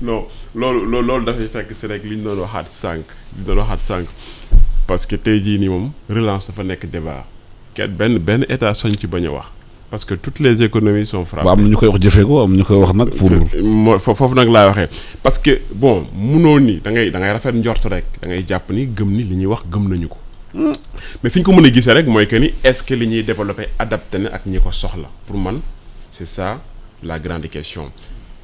Non loolu dafay fekk c'est rek li ñu doon waxaat sànq parce que tey jii nii moom relance dafa nekk débat benn état soñ ci bañ a wax parce que toutes les économies sont frappées. am na ñu koy wax jëfee ko am na ñu koy wax nag pour foofu nag laay waxee parce que bon munoo ni da ngay rafet njort rek da ngay jàpp ni gëm ni li ñuy wax gëm nañu ko mais fi ñu ko mën a gisee rek mooy que ni est-ce que li ñuy développé adapté na ak ñi ko soxla pour man c'est ça la grande question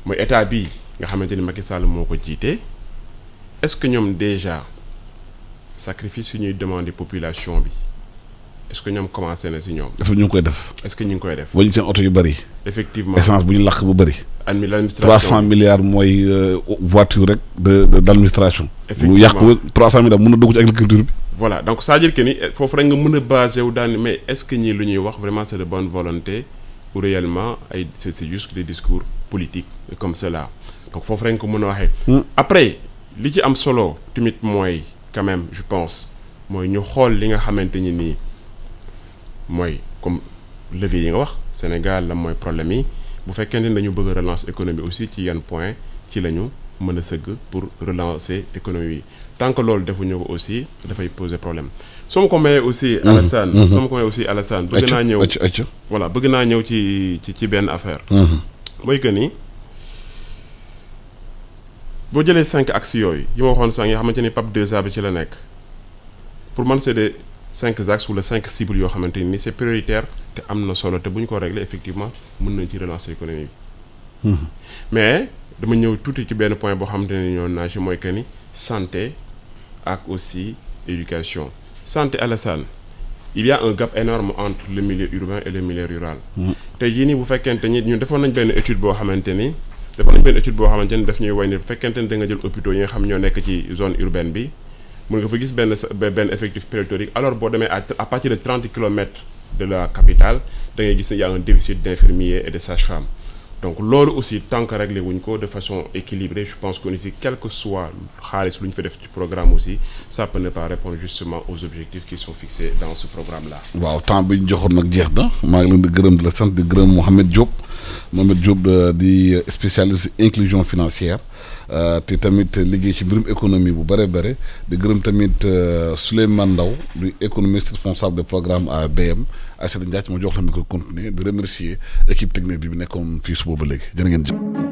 mooy état bi nga xamante ni Macky Sall moo ko jiite est-ce que ñoom déjà sacrifice yu ñuy demander population bi est-ce que ñoom commencé na si ñoom. est-ce que ñu ngi koy def. est-ce que ñu ngi koy def. boo ñu seen oto yu bëri. effectivement essence bu ñu lakk bu bëri. l'administration 300 milliards mooy voiture rek d'administration. effectivement lu yàq 300 milliards mën na dugg ci agriculture bi. voilà donc ça veut dire que ni foofu rek nga mën a basé wu daan mais est-ce que ñii lu ñuy wax vraiment c'est de bonne volonté ou réellement ay c'est juste des discours politiques comme cela donc foofu rek nga ko mën a waxee. après li ci am solo tamit mooy quand même je pense mooy ñu xool li nga xamante ni nii. mooy comme levier yi nga wax Sénégal la mooy problème yi bu fekkee ne dañu bëgg a relance économie aussi ci yan point ci la ñu mën a sëgg pour relancer économie yi tant que loolu defuñu ko aussi dafay poser problème soo ma ko mayee aussi Alassane bëgg naa ñëw voilà bëgg naa ñëw ci benn affaire mooy que ni boo jëlee 5 axes yooyu yi ma waxoon sànq yoo xamante ni PAP 2A bi ci la nekk pour man c'est des 5 axes wala 5 cibles yoo xamante ni c'est prioritaire te am na solo te bu ñu ko régler effectivement mën nañ ci relancer économie bi mais dama ñëw tuuti ci benn point boo xamante ne ñoo naa ci mooy que ni santé ak aussi éducation santé Alassane il y a un gap énorme entre le milieu urbain et le milieu rural tey jii nii bu fekkente ni ñun defoon nañ benn étude boo xamante ni daf ñuy way ni bu fekkente ni da nga jël hôpitaux yi nga xam ñoo nekk ci zone urbaine bi mën nga fa gis benn effectif pléthorique alors boo demee à partir de 30 kilomètres de la capitale da ngay gis ne y a un déficit d'infirmiers et de sages-femmes donc loolu aussi tant que réglé wuñ ko de façon équilibrée je pense que ici quel que soit xaalis lu ñu fa def ci programme aussi ça peut ne pas répondre justement aux objectifs qui sont fixés dans ce programme-là. waaw temps bi ñu joxoon nag jeex na maa ngi leen di gërëm di la sant di gërëm Mohamed Diop di spécialiste inclusion financière te tamit liggéey ci mbirum économie bu bare di gërëm tamit Souleymane Ndaw du économiste responsable de programme à BM Aïssata Ndiaye ma jox la micro continuer de remercier équipe technique bi nekkoon fii suba ba léegi jërë ngeen jëf.